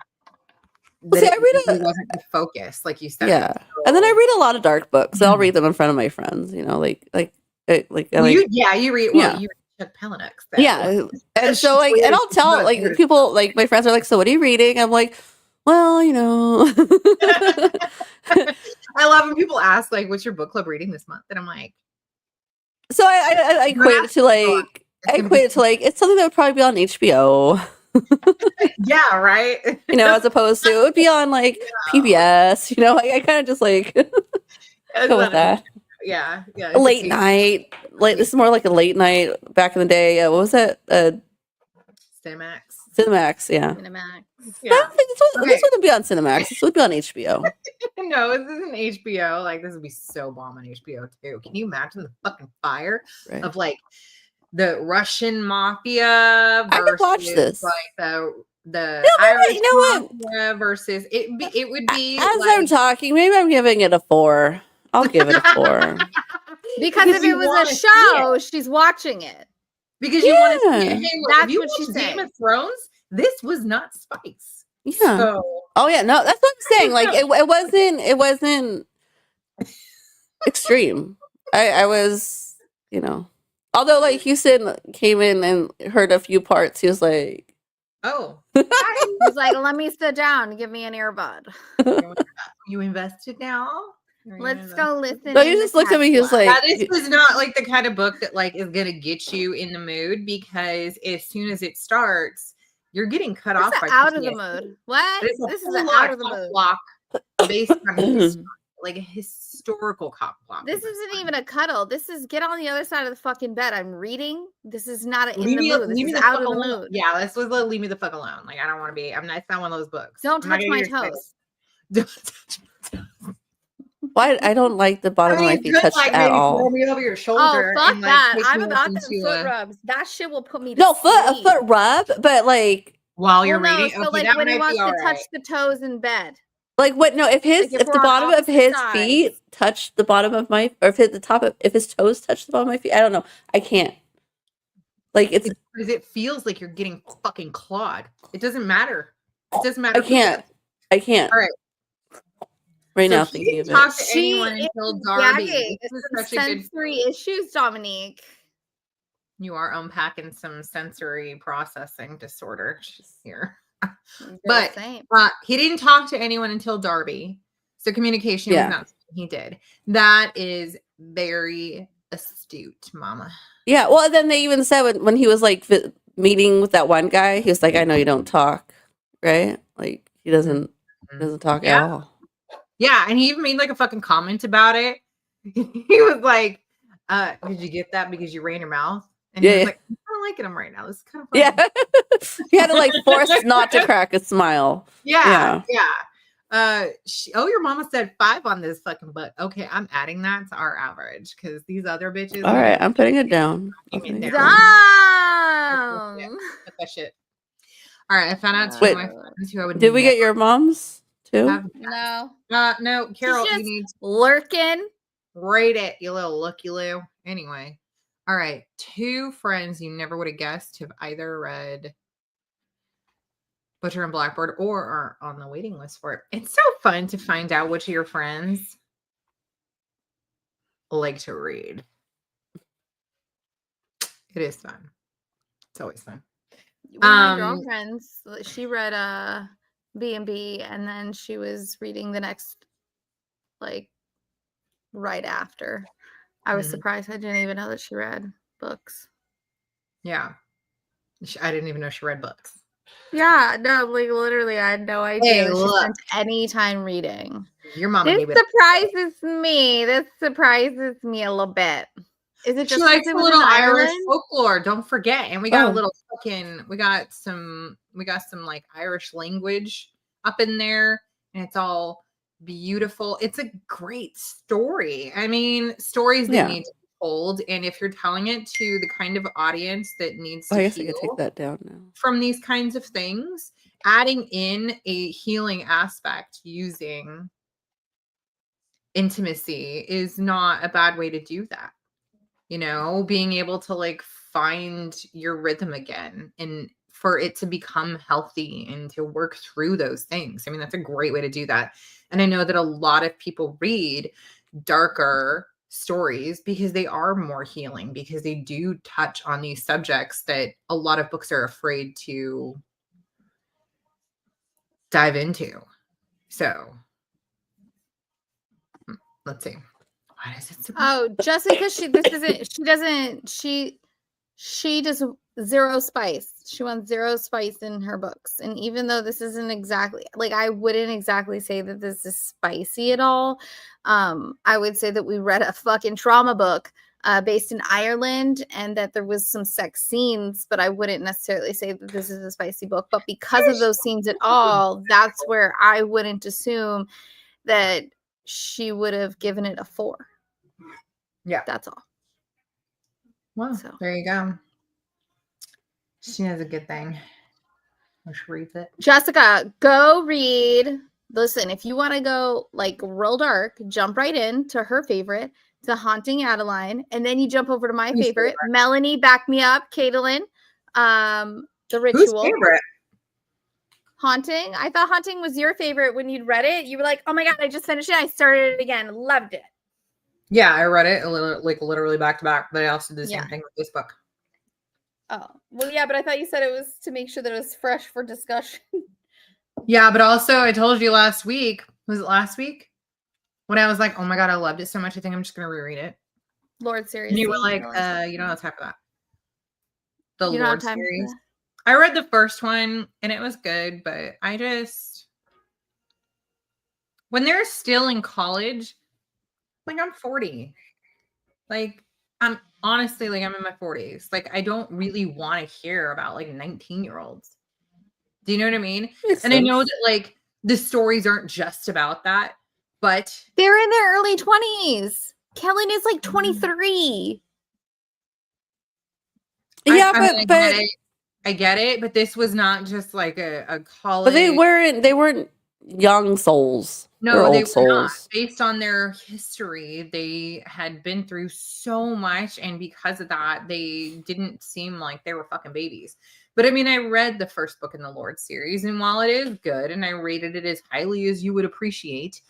that it wasn't the focus, like you said. Yeah. So, and then I read a lot of dark books. So I'll read them in front of my friends, you know, you read you read Chuck Palahniuk's. Yeah. And so like, and I'll tell like people, like my friends are like, so what are you reading? I'm like, well, you know. I love when people ask like, what's your book club reading this month? And I'm like, so I equate it to like, it's something that would probably be on HBO. Yeah, right. You know, as opposed to it would be on like PBS, you know, like I kind of just like go with that. Yeah. A late night. This is more like a late night back in the day. What was that? Cinemax, yeah. Cinemax. Yeah. I don't think this wouldn't be on Cinemax. This would be on HBO. No, this isn't HBO. Like, this would be so bomb on HBO too. Can you imagine the fucking fire of like the Russian mafia versus I could watch this. Like the Irish mafia versus it would be as like, I'm talking, maybe I'm giving it a 4. I'll give it a 4. because if it was a show, she's watching it. Because you want to see it. Hey, look, that's what she's saying. Game of Thrones, this was not spice. Yeah. So, oh yeah, no, that's what I'm saying. Like it wasn't extreme. I was, you know. Although like Houston came in and heard a few parts, he was like, oh. He was like, let me sit down, give me an earbud. You invested now? Let's go listen. No, he just looked at me. He was like, "This is not like the kind of book that like is gonna get you in the mood because as soon as it starts, you're getting cut off. Out of the mood. What? This is out of the mood. Block based on like a historical cop block. This isn't even a cuddle. This is get on the other side of the fucking bed. I'm reading. This is not in the mood. This is out of the mood. Yeah, this was leave me the fuck alone. Like I don't want to be. It's not one of those books. Don't touch my toes. Don't touch my toes. Why I don't like the bottom of my feet touched at all. Throw me over your shoulder. Oh fuck that! I'm about the foot rubs. That shit will put me to sleep. Foot rub, but like while you're reading. So like when he wants to touch the toes in bed. Like what? No, if the bottom of his feet touched the bottom of my, or if his toes touched the bottom of my feet, I don't know. I can't. Like it's because it feels like you're getting fucking clawed. It doesn't matter. It doesn't matter. I can't. All right. Right now, thinking of it. Talk to anyone until Darby. This is sensory issues, Dominique. You are unpacking some sensory processing disorders here. But he didn't talk to anyone until Darby. So communication was not something he did. That is very astute, mama. Yeah. Well, then they even said when he was like meeting with that one guy, he was like, I know you don't talk, right? Like he doesn't talk at all. Yeah, and he even made like a fucking comment about it. He was like, did you get that because you ran your mouth? And he was like, I'm not liking him right now. This is kind of funny. Yeah. He had to like force not to crack a smile. Yeah. Your mama said 5 on this fucking book. Okay, I'm adding that to our average because these other bitches. All right, I'm putting it down. Down. Put that shit. All right, I found out two of my friends who I would. Did we get your mom's? Too? No. No, Carol, you need lurking. Rate it, you little looky-loo. Anyway. All right. 2 friends you never would have guessed have either read Butcher and Blackbird or are on the waiting list for it. It's so fun to find out which of your friends like to read. It is fun. It's always fun. One of my girlfriends, she read B&B, and then she was reading the next, like, right after. I was surprised. I didn't even know that she read books. Yeah. I didn't even know she read books. Yeah, no, like literally, I had no idea that she spent any time reading. Your mama This gave it. surprises me. This surprises me a little bit. Is it just she likes it a was little in Irish Ireland? folklore? Don't forget, and we got a little fucking. We got some like Irish language up in there, and it's all beautiful. It's a great story. I mean, stories that need to be told, and if you're telling it to the kind of audience that needs to I guess I heal could take that down now. from these kinds of things, adding in a healing aspect using intimacy is not a bad way to do that. You know, being able to like find your rhythm again and for it to become healthy and to work through those things. I mean, that's a great way to do that. And I know that a lot of people read darker stories because they are more healing, because they do touch on these subjects that a lot of books are afraid to dive into. So let's see. Why is it so just because she does zero spice. She wants zero spice in her books. And even though this isn't exactly, like, I wouldn't exactly say that this is spicy at all. I would say that we read a fucking trauma book based in Ireland and that there was some sex scenes, but I wouldn't necessarily say that this is a spicy book. But because of those scenes at all, that's where I wouldn't assume that she would have given it a 4. Yeah. That's all. Well, so there you go. She has a good thing. She reads it. Jessica, go read. Listen, if you want to go like real dark, jump right in to her favorite, to Haunting Adeline, and then you jump over to my favorite. Melanie, back me up. Caitlin, The Ritual. Who's favorite? Haunting. I thought Haunting was your favorite when you'd read it. You were like, oh my God, I just finished it. I started it again. Loved it. Yeah, I read it literally back to back, but I also did the same thing with this book. Oh, well, yeah, but I thought you said it was to make sure that it was fresh for discussion. Yeah, but also I told you last week, was it last week? When I was like, oh my God, I loved it so much. I think I'm just going to reread it. Lord series. And you were like, you don't have time for that. The Lord series. I read the first one and it was good, but when they're still in college, like I'm 40. Like I'm honestly like I'm in my 40s. Like I don't really want to hear about like 19-year-olds. Do you know what I mean? And I know that like the stories aren't just about that, but they're in their early 20s. Kellen is like 23. Yeah, I get it, but this was not just like a college. But they weren't young souls. No, they were not. Based on their history, they had been through so much, and because of that, they didn't seem like they were fucking babies. But I mean, I read the first book in the Lord series, and while it is good, and I rated it as highly as you would appreciate,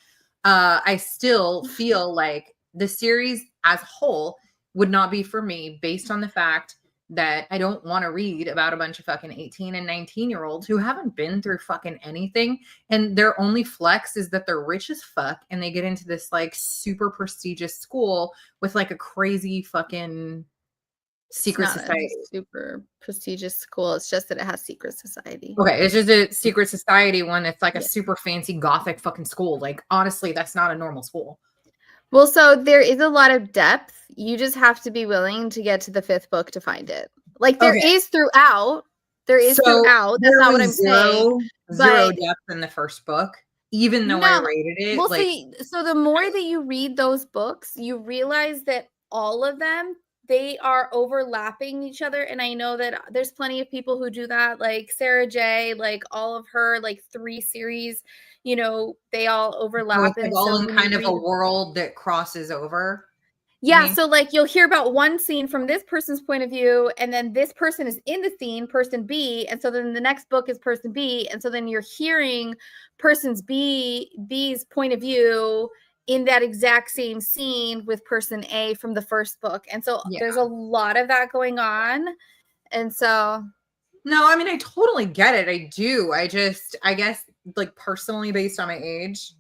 I still feel like the series as a whole would not be for me based on the fact that I don't want to read about a bunch of fucking 18 and 19-year-olds who haven't been through fucking anything. And their only flex is that they're rich as fuck and they get into this like super prestigious school with like a crazy fucking secret society. Super prestigious school. It's just that it has secret society. Okay, it's just a secret society one. It's like a super fancy gothic fucking school. Like, honestly, that's not a normal school. Well, so there is a lot of depth. You just have to be willing to get to the 5th book to find it. Like there is throughout. There is throughout. That's not what I'm saying. Zero depth in the first book, even though I rated it. Well, see, so the more that you read those books, you realize that all of them, they are overlapping each other. And I know that there's plenty of people who do that, like Sarah J, like all of her like 3 series, you know, they all overlap. So it's like all in kind of a world that crosses over. Yeah, so like you'll hear about one scene from this person's point of view, and then this person is in the scene, person B, and so then the next book is person B, and so then you're hearing person's B's point of view in that exact same scene with person A from the first book. And so there's a lot of that going on. And so. No, I mean, I totally get it. I do. I guess, like, personally, based on my age,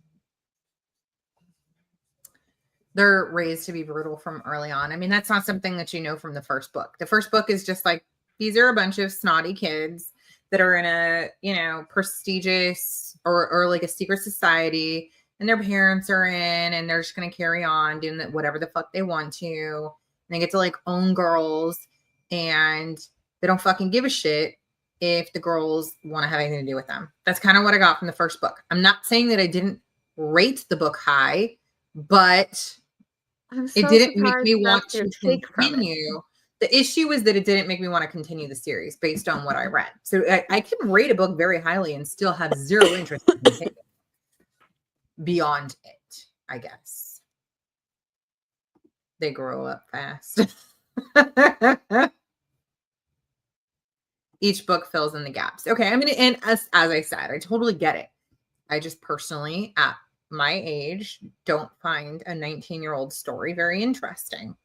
they're raised to be brutal from early on. I mean, that's not something that you know from the first book. The first book is just like, these are a bunch of snotty kids that are in a, you know, prestigious or like a secret society, and their parents are in, and they're just going to carry on doing whatever the fuck they want to. And they get to like own girls, and they don't fucking give a shit if the girls want to have anything to do with them. That's kind of what I got from the first book. I'm not saying that I didn't rate the book high, but it didn't make me want to continue. The issue is that it didn't make me want to continue the series based on what I read. So I can rate a book very highly and still have zero interest in continuing beyond it, I guess. They grow up fast. Each book fills in the gaps. Okay, I mean, and as I said, I totally get it. I just personally, at my age, don't find a 19-year-old story very interesting.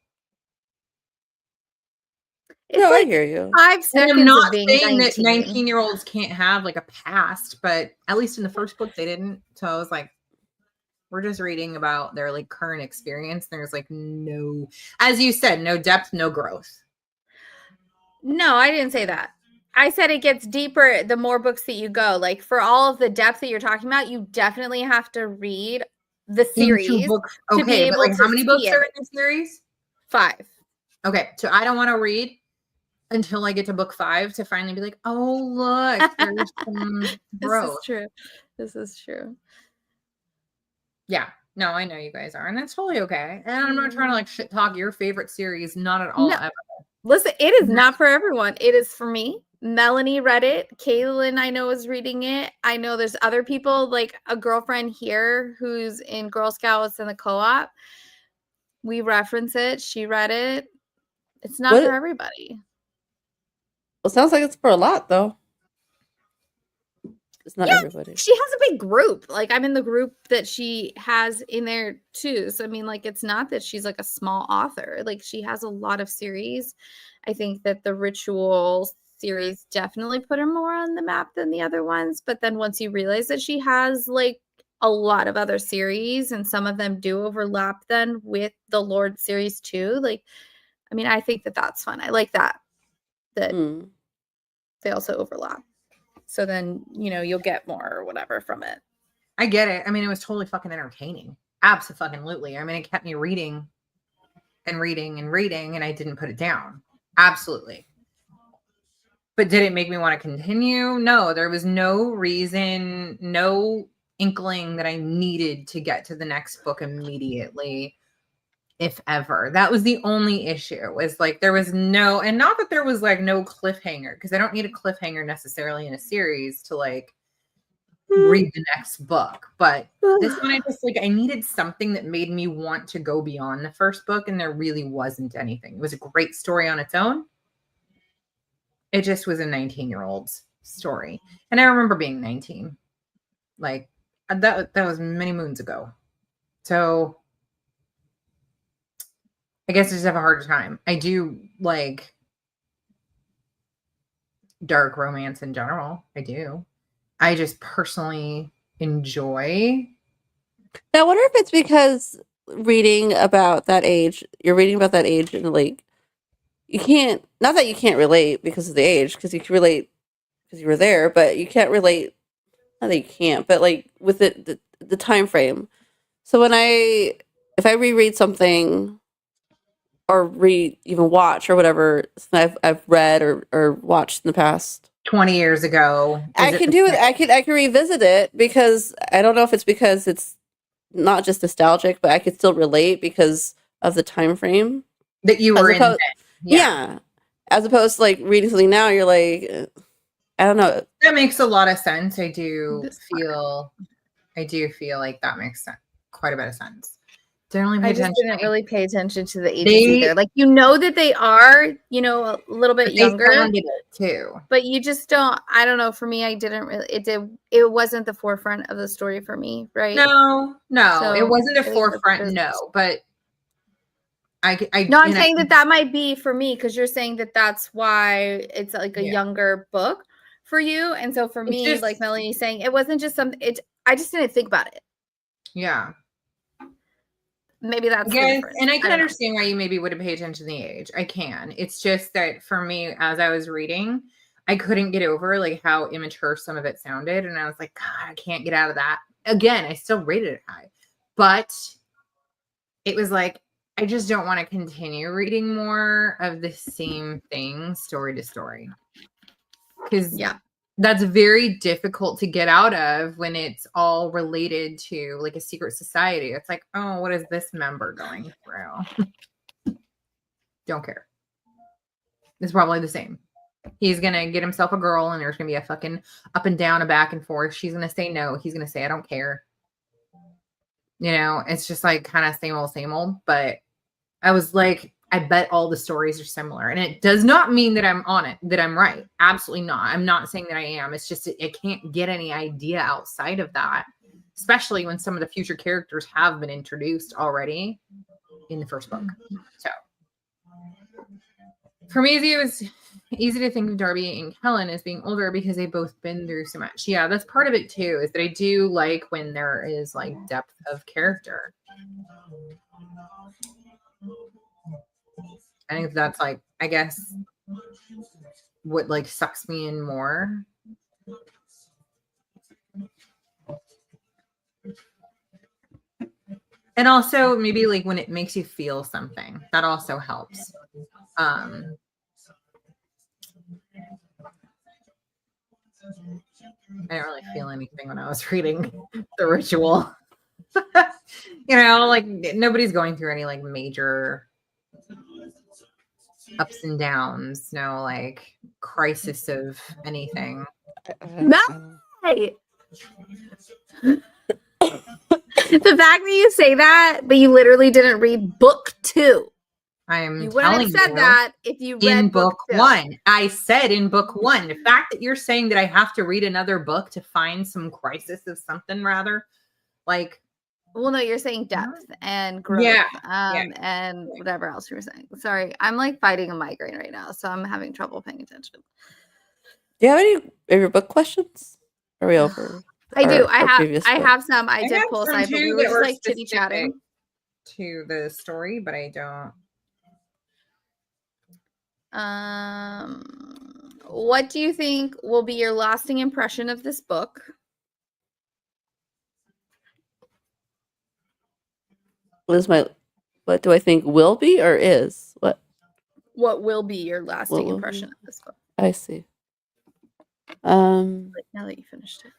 It's no, like I hear you. 5 seconds. And I'm not of being saying 19. that 19-year-olds can't have like a past, but at least in the first book they didn't. So I was like, we're just reading about their like current experience. There's like no, as you said, no depth, no growth. No, I didn't say that. I said it gets deeper the more books that you go. Like, for all of the depth that you're talking about, you definitely have to read the series to be able but like, to how many books see are it. in the series? 5. Okay, so I don't want to read until I get to book 5 to finally be like, oh look, there's some growth. This is true. Yeah, no, I know you guys are, and that's totally okay. And I'm not trying to like shit talk your favorite series, not at all. No. Ever. Listen, it is not for everyone. It is for me. Melanie read it. Kaylin, I know, is reading it. I know there's other people, like a girlfriend here who's in Girl Scouts and the co-op. We reference it. She read it. It's not for everybody. Well, sounds like it's for a lot, though. It's not everybody. She has a big group. Like, I'm in the group that she has in there too. So I mean, like, it's not that she's like a small author. Like, she has a lot of series. I think that the Ritual series definitely put her more on the map than the other ones. But then once you realize that she has like a lot of other series, and some of them do overlap then with the Lord series too. Like, I mean, I think that that's fun. I like that they also overlap. So then, you know, you'll get more or whatever from it. I get it. I mean, it was totally fucking entertaining. Absolutely. I mean, it kept me reading and reading and reading, and I didn't put it down. Absolutely. But did it make me want to continue? No, there was no reason, no inkling that I needed to get to the next book immediately, if ever. That was the only issue, was like there was no, and not that there was like no cliffhanger, because I don't need a cliffhanger necessarily in a series to like read the next book. But this one, I needed something that made me want to go beyond the first book, and there really wasn't anything. It was a great story on its own. It just was a 19-year-old's story. And I remember being 19. Like, that was many moons ago. So I guess I just have a harder time. I do like dark romance in general. I do. I just personally enjoy. Now, I wonder if it's because reading about that age, you're reading about that age, and like, you can't, not that you can't relate because of the age, because you can relate because you were there, but you can't relate, not that you can't, but like with the time frame. So if I reread something or even watch or whatever I've read or watched in the past 20 years ago, I can do it. I can revisit it, because I don't know if it's because it's not just nostalgic, but I could still relate because of the time frame that you were in. Yeah. As opposed to like reading something now, you're like, I don't know. That makes a lot of sense. I do feel like that makes sense. Quite a bit of sense. I just didn't really pay attention to the ages either. Like, you know that they are, you know, a little bit younger. They sounded it too. But you just don't, I don't know, for me, I didn't really, it wasn't the forefront of the story for me, right? No, So it wasn't the forefront, no. But I'm saying that might be for me, because you're saying that that's why it's like a younger book for you. And so for me, just, like Melanie's saying, it wasn't just something, I just didn't think about it. Yeah. Maybe that's the difference. And I can understand why you maybe wouldn't pay attention to the age. I can. It's just that for me, as I was reading, I couldn't get over like how immature some of it sounded. And I was like, God, I can't get out of that. Again, I still rated it high. But it was like, I just don't want to continue reading more of the same thing story to story. Because that's very difficult to get out of when it's all related to like a secret society. It's like, oh, what is this member going through? Don't care. It's probably the same. He's going to get himself a girl and there's going to be a fucking up and down, a back and forth. She's going to say no. He's going to say, I don't care. You know, it's just like kind of same old. But I was like, I bet all the stories are similar. And it does not mean that I'm on it, that I'm right. Absolutely not. I'm not saying that I am. It's just, I can't get any idea outside of that, especially when some of the future characters have been introduced already in the first book. So for me, it was easy to think of Darby and Kellen as being older because they've both been through so much. Yeah, that's part of it too, is that I do like when there is like depth of character. I think that's like, I guess, what like sucks me in more. And also maybe like when it makes you feel something, that also helps. I didn't really feel anything when I was reading The Ritual. You know, like nobody's going through any like major ups and downs, no like crisis of anything. No. The fact that you say that, but you literally didn't read book 2. You wouldn't have said that if you read in book 1. I said in book 1. The fact that you're saying that I have to read another book to find some crisis of something, rather, like. Well, no, you're saying depth and growth, and whatever else you were saying. Sorry, I'm like fighting a migraine right now, so I'm having trouble paying attention. Do you have any of your book questions? Are we over? I do. I have some. I did pull aside, but we were just like chitty chatting to the story, but I don't. What do you think will be your lasting impression of this book? What do I think will be or is? What will be your lasting impression of this book? I see. Now that you finished it.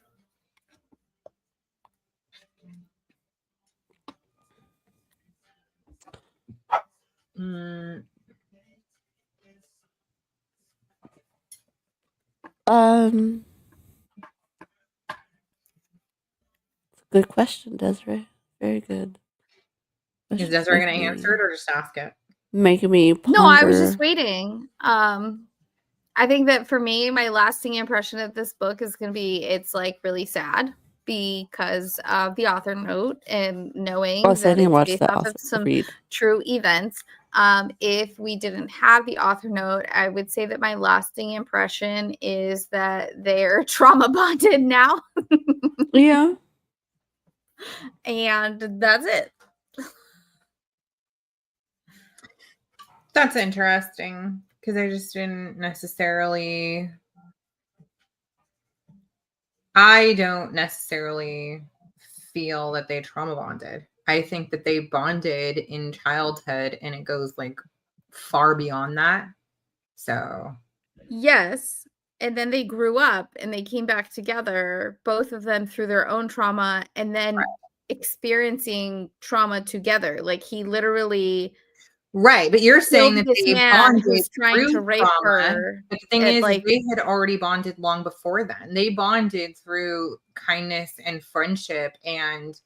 Good question, Desiree. Very good. Is Desiree going to answer it or just ask it? Making me ponder. No, I was just waiting. I think that for me, my lasting impression of this book is going to be, it's like really sad because of the author note and knowing that it's based off of some true events. If we didn't have the author note, I would say that my lasting impression is that they're trauma bonded now. Yeah. And that's it. That's interesting because I just didn't necessarily. I don't necessarily feel that they trauma bonded. I think that they bonded in childhood and it goes like far beyond that. So. Yes. And then they grew up and they came back together, both of them through their own trauma and then experiencing trauma together. Like he literally. Right. But you're saying that they bonded trying to rape her. But the thing is, like, they had already bonded long before then. They bonded through kindness and friendship and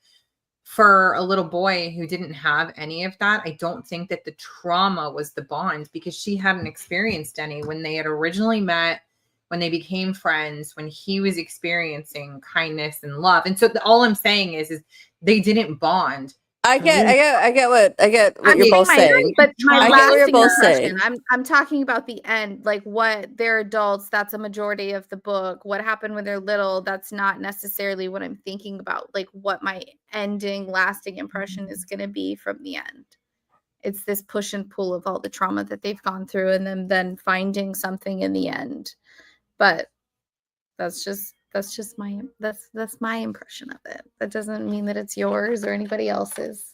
for a little boy who didn't have any of that, I don't think that the trauma was the bond, because she hadn't experienced any when they had originally met, when they became friends, when he was experiencing kindness and love. And so all I'm saying is they didn't bond. I get what you're both saying. But my I get what you're both impression, saying. I'm talking about the end, like what they're adults. That's a majority of the book. What happened when they're little? That's not necessarily what I'm thinking about. Like what my lasting impression is going to be from the end. It's this push and pull of all the trauma that they've gone through, and then finding something in the end. But that's my impression of it. That doesn't mean that it's yours or anybody else's.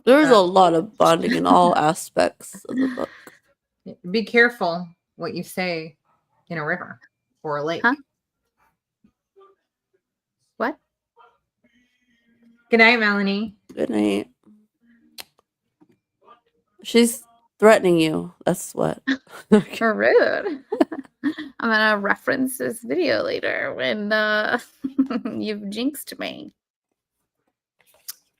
There's a lot of bonding in all aspects of the book. Be careful what you say in a river or a lake. Huh? What? Good night, Melanie. Good night. She's threatening you. That's what. You're rude. I'm gonna reference this video later when you've jinxed me.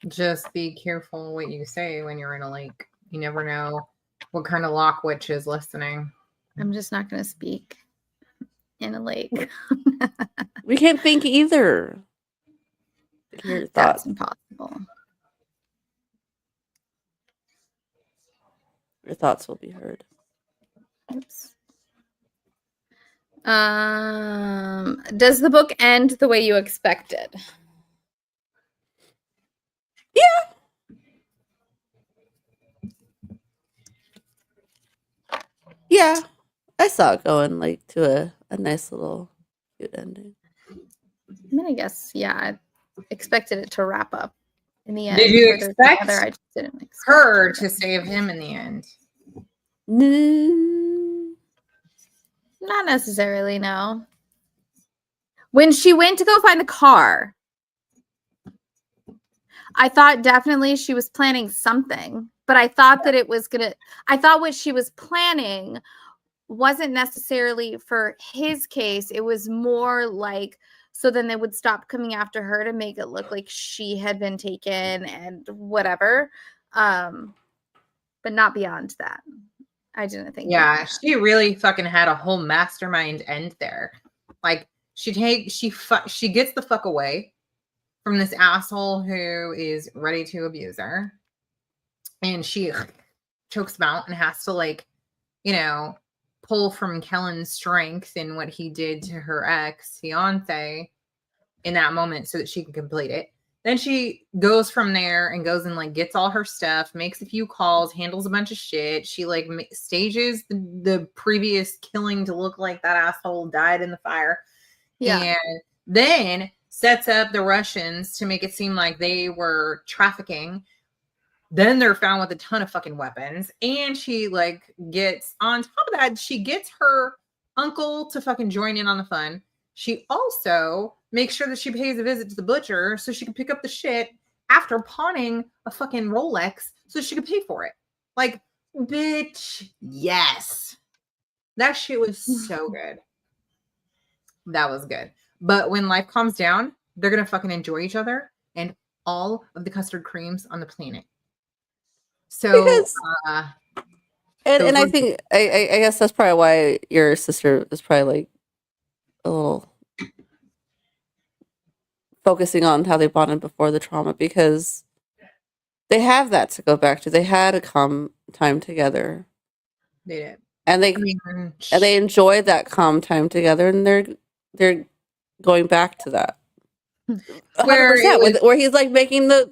Just be careful what you say when you're in a lake. You never know what kind of lock witch is listening. I'm just not gonna speak in a lake. We can't think either. Your That's thoughts. impossible. Your thoughts will be heard. Oops. Does the book end the way you expected? Yeah. I saw it going like to a nice little cute ending. I mean, I guess, yeah, I expected it to wrap up in the end. Did you expect I just didn't expect her to save him in the end? No. Not necessarily, no. When she went to go find the car, I thought definitely she was planning something, but I thought that it was I thought what she was planning wasn't necessarily for his case. It was more like, so then they would stop coming after her to make it look like she had been taken and whatever. But not beyond that. I didn't think. Yeah, she really fucking had a whole mastermind end there. Like she gets the fuck away from this asshole who is ready to abuse her, and she chokes him out and has to, like, you know, pull from Kellen's strength in what he did to her ex-fiance in that moment so that she can complete it. Then she goes from there and goes and, like, gets all her stuff, makes a few calls, handles a bunch of shit. She, like, stages the previous killing to look like that asshole died in the fire. Yeah. And then sets up the Russians to make it seem like they were trafficking. Then they're found with a ton of fucking weapons. And she, like, gets, on top of that, she gets her uncle to fucking join in on the fun. She also makes sure that she pays a visit to the butcher so she can pick up the shit after pawning a fucking Rolex so she could pay for it. Like, bitch, yes. That shit was so good. That was good. But when life calms down, they're going to fucking enjoy each other and all of the custard creams on the planet. So, Because, and I think, I guess that's probably why your sister is probably like a little focusing on how they bonded before the trauma, because they have that to go back to. They had a calm time together. They did. And they enjoyed that calm time together, and they're going back to that. 100%, where he's like making the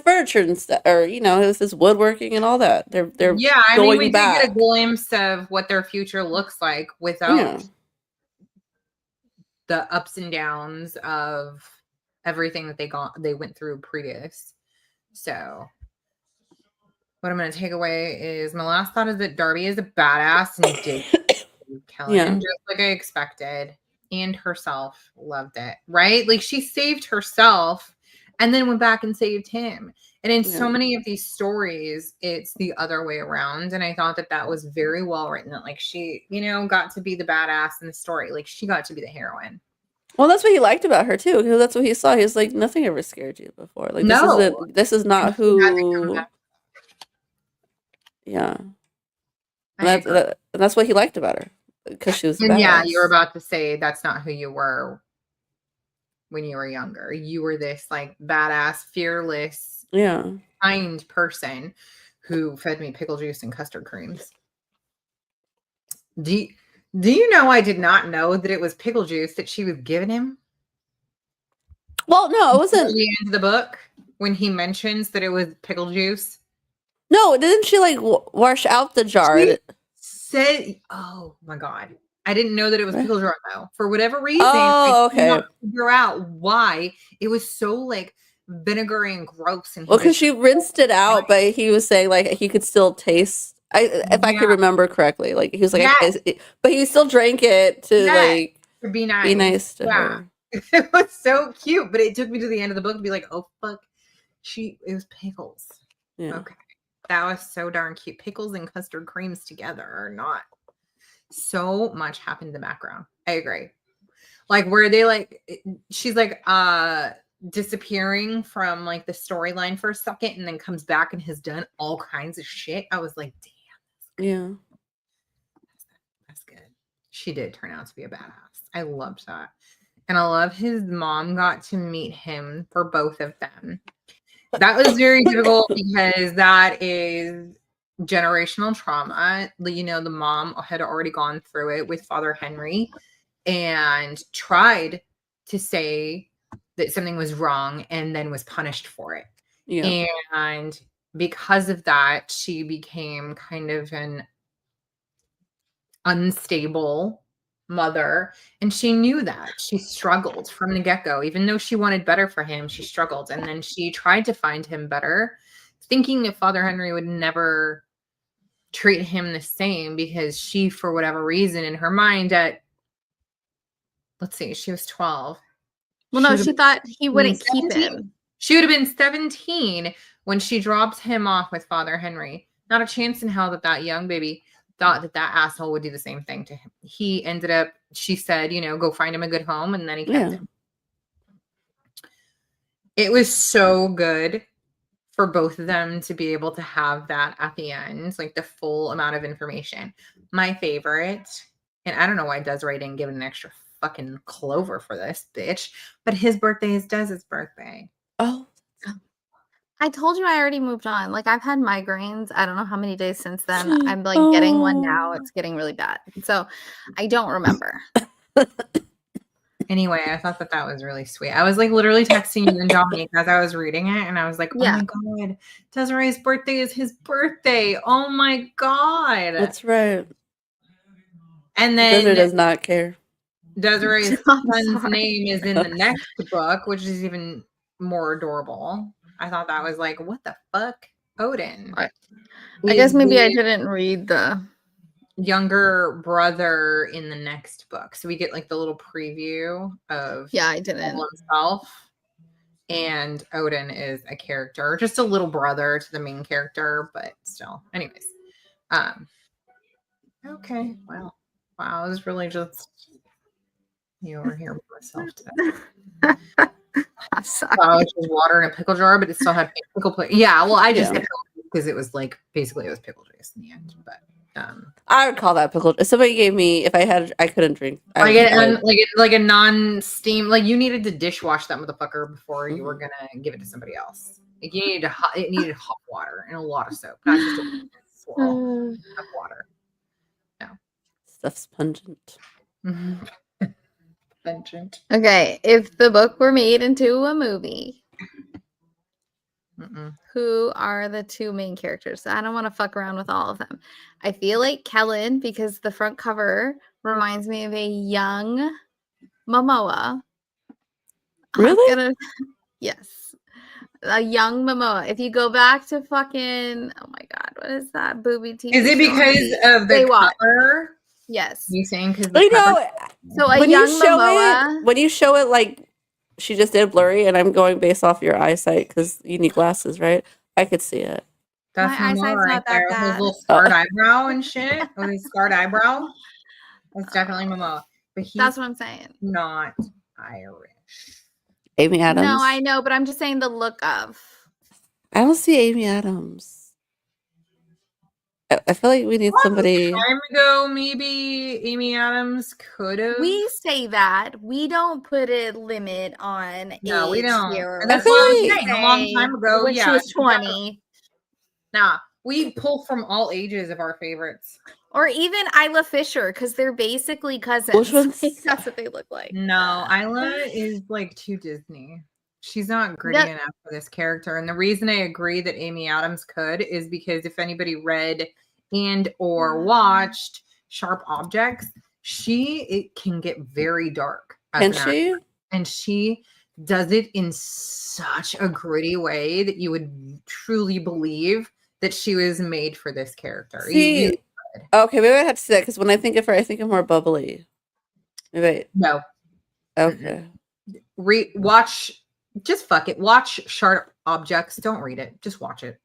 furniture and stuff, or, you know, it was this woodworking and all that. They're yeah, I mean, we back. did get a glimpse of what their future looks like without the ups and downs of everything that they went through previous. So what I'm going to take away is, my last thought is that Darby is a badass and did Kellen just like I expected, and herself loved it, right? Like, she saved herself and then went back and saved him. And in so many of these stories, it's the other way around. And I thought that was very well written. That like she, got to be the badass in the story. Like she got to be the heroine. Well, that's what he liked about her too, because that's what he saw. He was like, nothing ever scared you before. Like this is not who. Yeah, and that's what he liked about her, because she was. And yeah, you were about to say that's not who you were when you were younger. You were this like badass, fearless, kind person who fed me pickle juice and custard creams. Do you know I did not know that it was pickle juice that she was giving him? Well, no, it wasn't. At the end of the book, when he mentions that it was pickle juice. No, didn't she like wash out the jar? She said, "Oh my god, I didn't know that it was pickle jar though. For whatever reason, I could not figure out why it was so like vinegary and gross." And because she rinsed it out, but he was saying like he could still taste. If I could remember correctly, like he was like, but he still drank it to be nice. Be nice to her. It was so cute, but it took me to the end of the book to be like, oh fuck, it was pickles. Yeah. Okay. That was so darn cute. Pickles and custard creams together are not. So much happened in the background. I agree. Like where they like, she's like disappearing from like the storyline for a second and then comes back and has done all kinds of shit. I was like, damn. Yeah. That's good. She did turn out to be a badass. I loved that. And I love his mom got to meet him for both of them. That was very difficult because that is generational trauma. The mom had already gone through it with Father Henry and tried to say that something was wrong and then was punished for it. Yeah. And because of that, she became kind of an unstable mother, and she knew that. She struggled from the get-go. Even though she wanted better for him, she struggled. And then she tried to find him better, thinking that Father Henry would never treat him the same, because she, for whatever reason in her mind she was 12. Well, no, she thought he wouldn't keep him. She would have been 17 when she dropped him off with Father Henry. Not a chance in hell that young baby thought that asshole would do the same thing to him. He ended up, she said, go find him a good home, and then he kept him. It was so good for both of them to be able to have that at the end, like the full amount of information. My favorite, and I don't know why Desiree didn't give it an extra fucking clover for this bitch, but his birthday is Des's birthday. Oh. I told you I already moved on. Like, I've had migraines. I don't know how many days since then. I'm like getting one now. It's getting really bad. So I don't remember. Anyway, I thought that was really sweet. I was like literally texting you and Dominique as I was reading it. And I was like, oh my God, Desiree's birthday is his birthday. Oh my God. That's right. And then Desiree does not care. Desiree's son's name is in the next book, which is even more adorable. I thought that was like, what the fuck? Odin. I guess maybe I didn't read the younger brother in the next book. So we get like the little preview of I didn't himself. And Odin is a character, just a little brother to the main character, but still. Anyways. Okay. Well, wow. It was really just you over here by myself today. I'm sorry. Wow, it's just water in a pickle jar, but it still had pickle plate. Yeah, well, I just because it was like basically it was pickle juice in the end. But I would call that pickle. If somebody gave me, if I had, I couldn't drink. Like a non-steam. Like you needed to dishwash that motherfucker before you were gonna give it to somebody else. Like you needed it needed hot water and a lot of soap, not just a swirl of water. No, stuff's pungent. Pungent. Okay, if the book were made into a movie, who are the two main characters? I don't want to fuck around with all of them. I feel like Kellen, because the front cover reminds me of a young Momoa. Really? Yes. A young Momoa. If you go back to fucking, oh my God, what is that? Booby TV. Is it because of the cover? Yes. You saying because so a when young Momoa, when you show it like she just did blurry, and I'm going based off your eyesight because you need glasses, right? I could see it. That's My Momo eyesight's right not that there with his bad. little scarred eyebrow and shit. With his scarred eyebrow. That's definitely Momo. But he's That's what I'm saying. not Irish. Amy Adams. No, I know, but I'm just saying the look of. I don't see Amy Adams. I feel like we need somebody. Time ago, maybe Amy Adams could have. We say that. We don't put a limit on No, we age don't. here. And that's I feel what I was like- saying. A long time ago, when she yeah, was 20. Nah, we pull from all ages of our favorites. Or even Isla Fisher, because they're basically cousins. Which ones? That's what they look like. No, Isla is like too Disney. She's not gritty That- enough for this character. And the reason I agree that Amy Adams could is because if anybody read and or watched Sharp Objects, it can get very dark. as Can an actor. she? And she does it in such a gritty way that you would truly believe that she was made for this character. See, okay, maybe I have to see that because when I think of her, I think of more bubbly. Wait, No. okay. Watch, just fuck it. Watch Sharp Objects. Don't read it. Just watch it.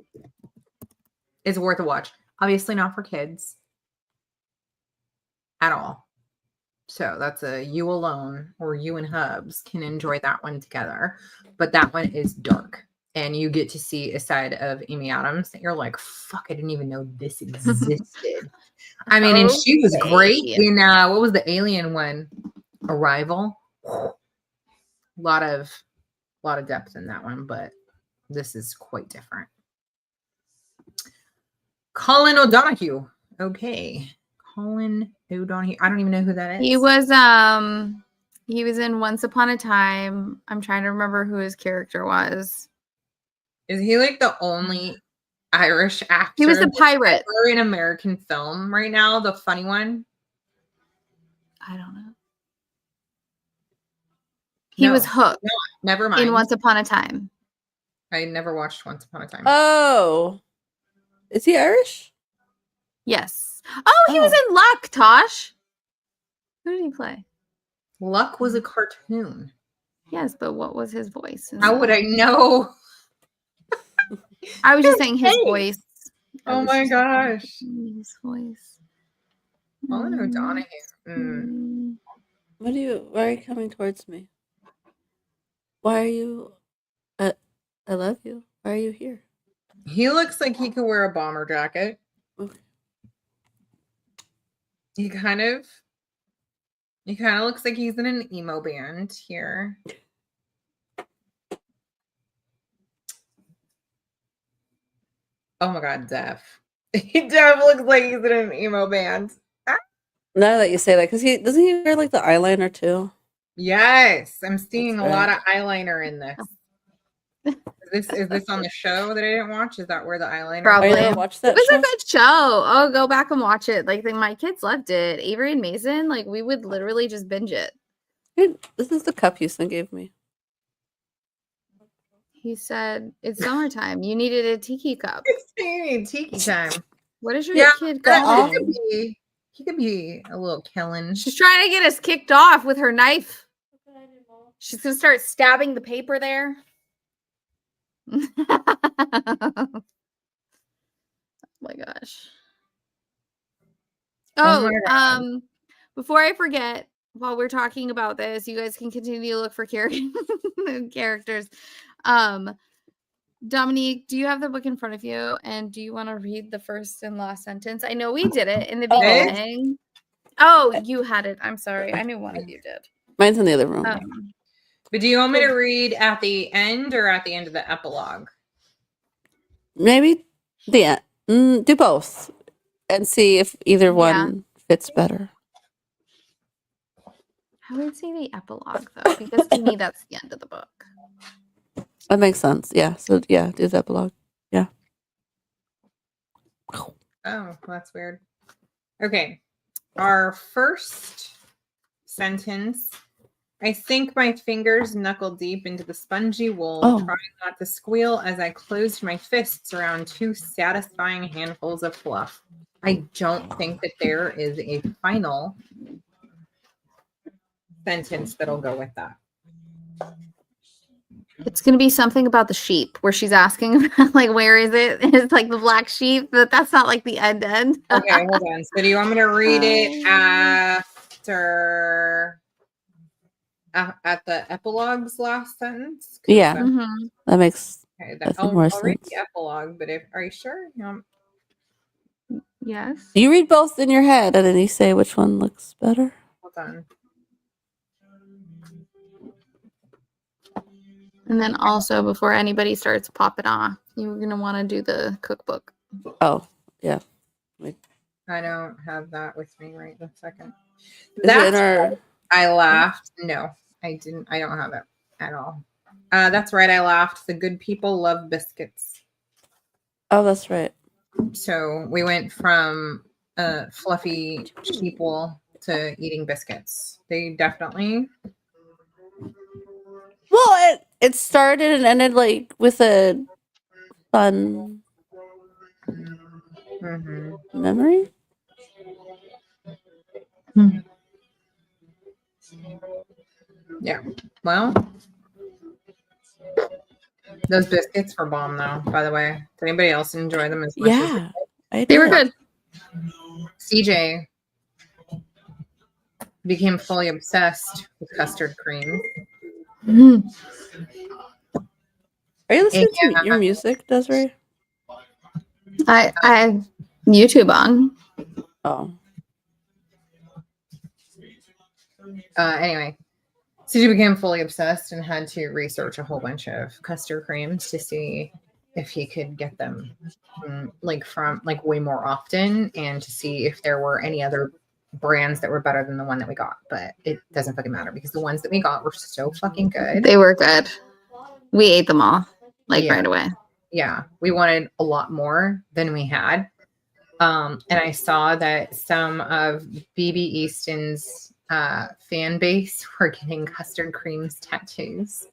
It's worth a watch. Obviously not for kids at all. So that's you alone or you and Hubs can enjoy that one together. But that one is dark. And you get to see a side of Amy Adams that you're like, fuck, I didn't even know this existed. I mean, and she was great in what was the alien one? Arrival. A lot of depth in that one, but this is quite different. Colin O'Donoghue. Okay. Colin O'Donoghue. I don't even know who that is. He was in Once Upon a Time. I'm trying to remember who his character was. Is he like the only Irish actor? He was the pirate. In American film right now, the funny one. I don't know. He was Hook. No, never mind. In Once Upon a Time. I never watched Once Upon a Time. Oh, is he Irish? Yes. Oh, he was in Luck, Tosh. Who did he play? Luck was a cartoon. Yes, but what was his voice? How would I know? I was just saying his voice. Oh my gosh. His voice. Colin O'Donoghue. Why are you coming towards me? Why are you? I love you. Why are you here? He looks like he could wear a bomber jacket. Okay. He kind of looks like he's in an emo band here. Oh my god, Def. He Def looks like he's in an emo band. Now that you say that, because doesn't he wear like the eyeliner too? Yes, I'm seeing That's a lot right. of eyeliner in this. Is this on the show that I didn't watch? Is that where the eyeliner? Probably. Are you gonna watch that It was show? a good show. Oh, go back and watch it. Like my kids loved it. Avery and Mason, like we would literally just binge it. Hey, this is the cup Houston gave me. He said, "It's summertime. You needed a tiki cup." It's tiki time. What is your Yeah, kid that- called? he could be a little Kellen. She's trying to get us kicked off with her knife. She's gonna start stabbing the paper there. Oh my gosh. Oh Oh, my God. before I forget, while we're talking about this, you guys can continue to look for characters. Dominique, do you have the book in front of you? And do you want to read the first and last sentence? I know we did it in the Okay. beginning. Oh, you had it. I'm sorry. I knew one of you did. Mine's in the other room. But do you want me to read at the end or at the end of the epilogue? Maybe the end. Do both and see if either one fits better. I would say the epilogue though, because to me that's the end of the book. That makes sense. Yeah. So yeah, do the epilogue. Yeah. Oh, that's weird. Okay. Our first sentence. I sink my fingers knuckle deep into the spongy wool, trying not to squeal as I closed my fists around two satisfying handfuls of fluff. I don't think that there is a final sentence that'll go with that. It's gonna be something about the sheep where she's asking about, like, where is it? It's like the black sheep, but that's not like the end. Okay, hold on. So do you want me to read it after at the epilogue's last sentence? Yeah, Mm-hmm. that makes Okay, more I'll sense. read the epilogue, but are you sure? Yes. You read both in your head, and then you say which one looks better. Hold on. And then also, before anybody starts popping off, you're gonna want to do the cookbook. Oh, yeah. I don't have that with me right this second. Is it in our... I laughed. No, I didn't. I don't have it at all. That's right. I laughed. The good people love biscuits. Oh, that's right. So we went from fluffy sheeple to eating biscuits. They definitely. Well, it started and ended like with a fun memory. Yeah. Well, those biscuits were bomb, though. By the way, did anybody else enjoy them as much? Yeah, they were good. CJ became fully obsessed with custard cream. Mm-hmm. Are you listening to your music, Desiree? I have YouTube on. Oh. Anyway, CJ became fully obsessed and had to research a whole bunch of custard creams to see if he could get them from way more often, and to see if there were any other brands that were better than the one that we got. But it doesn't fucking matter because the ones that we got were so fucking good. They were good. We ate them all right away. Yeah, we wanted a lot more than we had. And I saw that some of BB Easton's fan base were getting custard creams tattoos.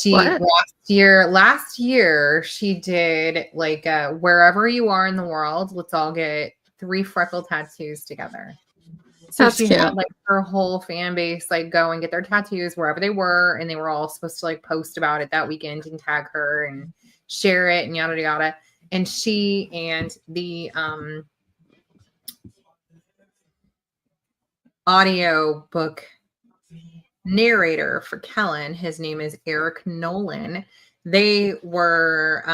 Last year she did like wherever you are in the world, let's all get 3 freckle tattoos together. So that's she cute. had like her whole fan base like go and get their tattoos wherever they were, and they were all supposed to like post about it that weekend and tag her and share it and yada yada. And she and the audio book narrator for Kellen, his name is Eric Nolan. They were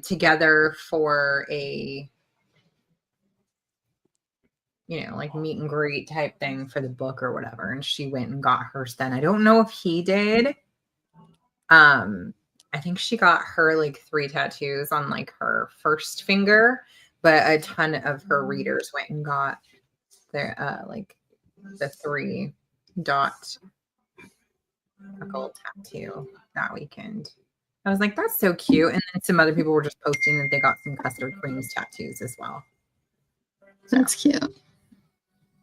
together for a like meet and greet type thing for the book or whatever, and she went and got hers then. I don't know if he did. I think she got her like 3 tattoos on like her first finger, but a ton of her readers went and got their like the 3 dot freckle tattoo that weekend. I was like, that's so cute. And then some other people were just posting that they got some custard creams tattoos as well. So, that's cute.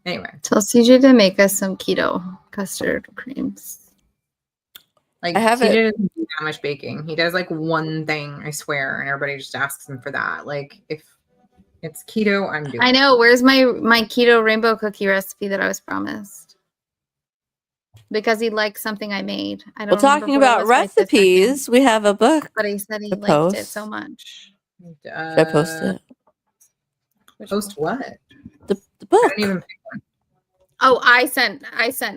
Anyway, tell CJ to make us some keto custard creams. Like, CJ doesn't do that much baking. He does like one thing, I swear, and everybody just asks him for that. Like, if it's keto, I'm doing. I know. Where's my keto rainbow cookie recipe that I was promised? Because he liked something I made. I don't. Well, talking about recipes, we have a book. But he said he liked it so much. Should I post it? Post what? The book. I didn't even pick one. Oh, I sent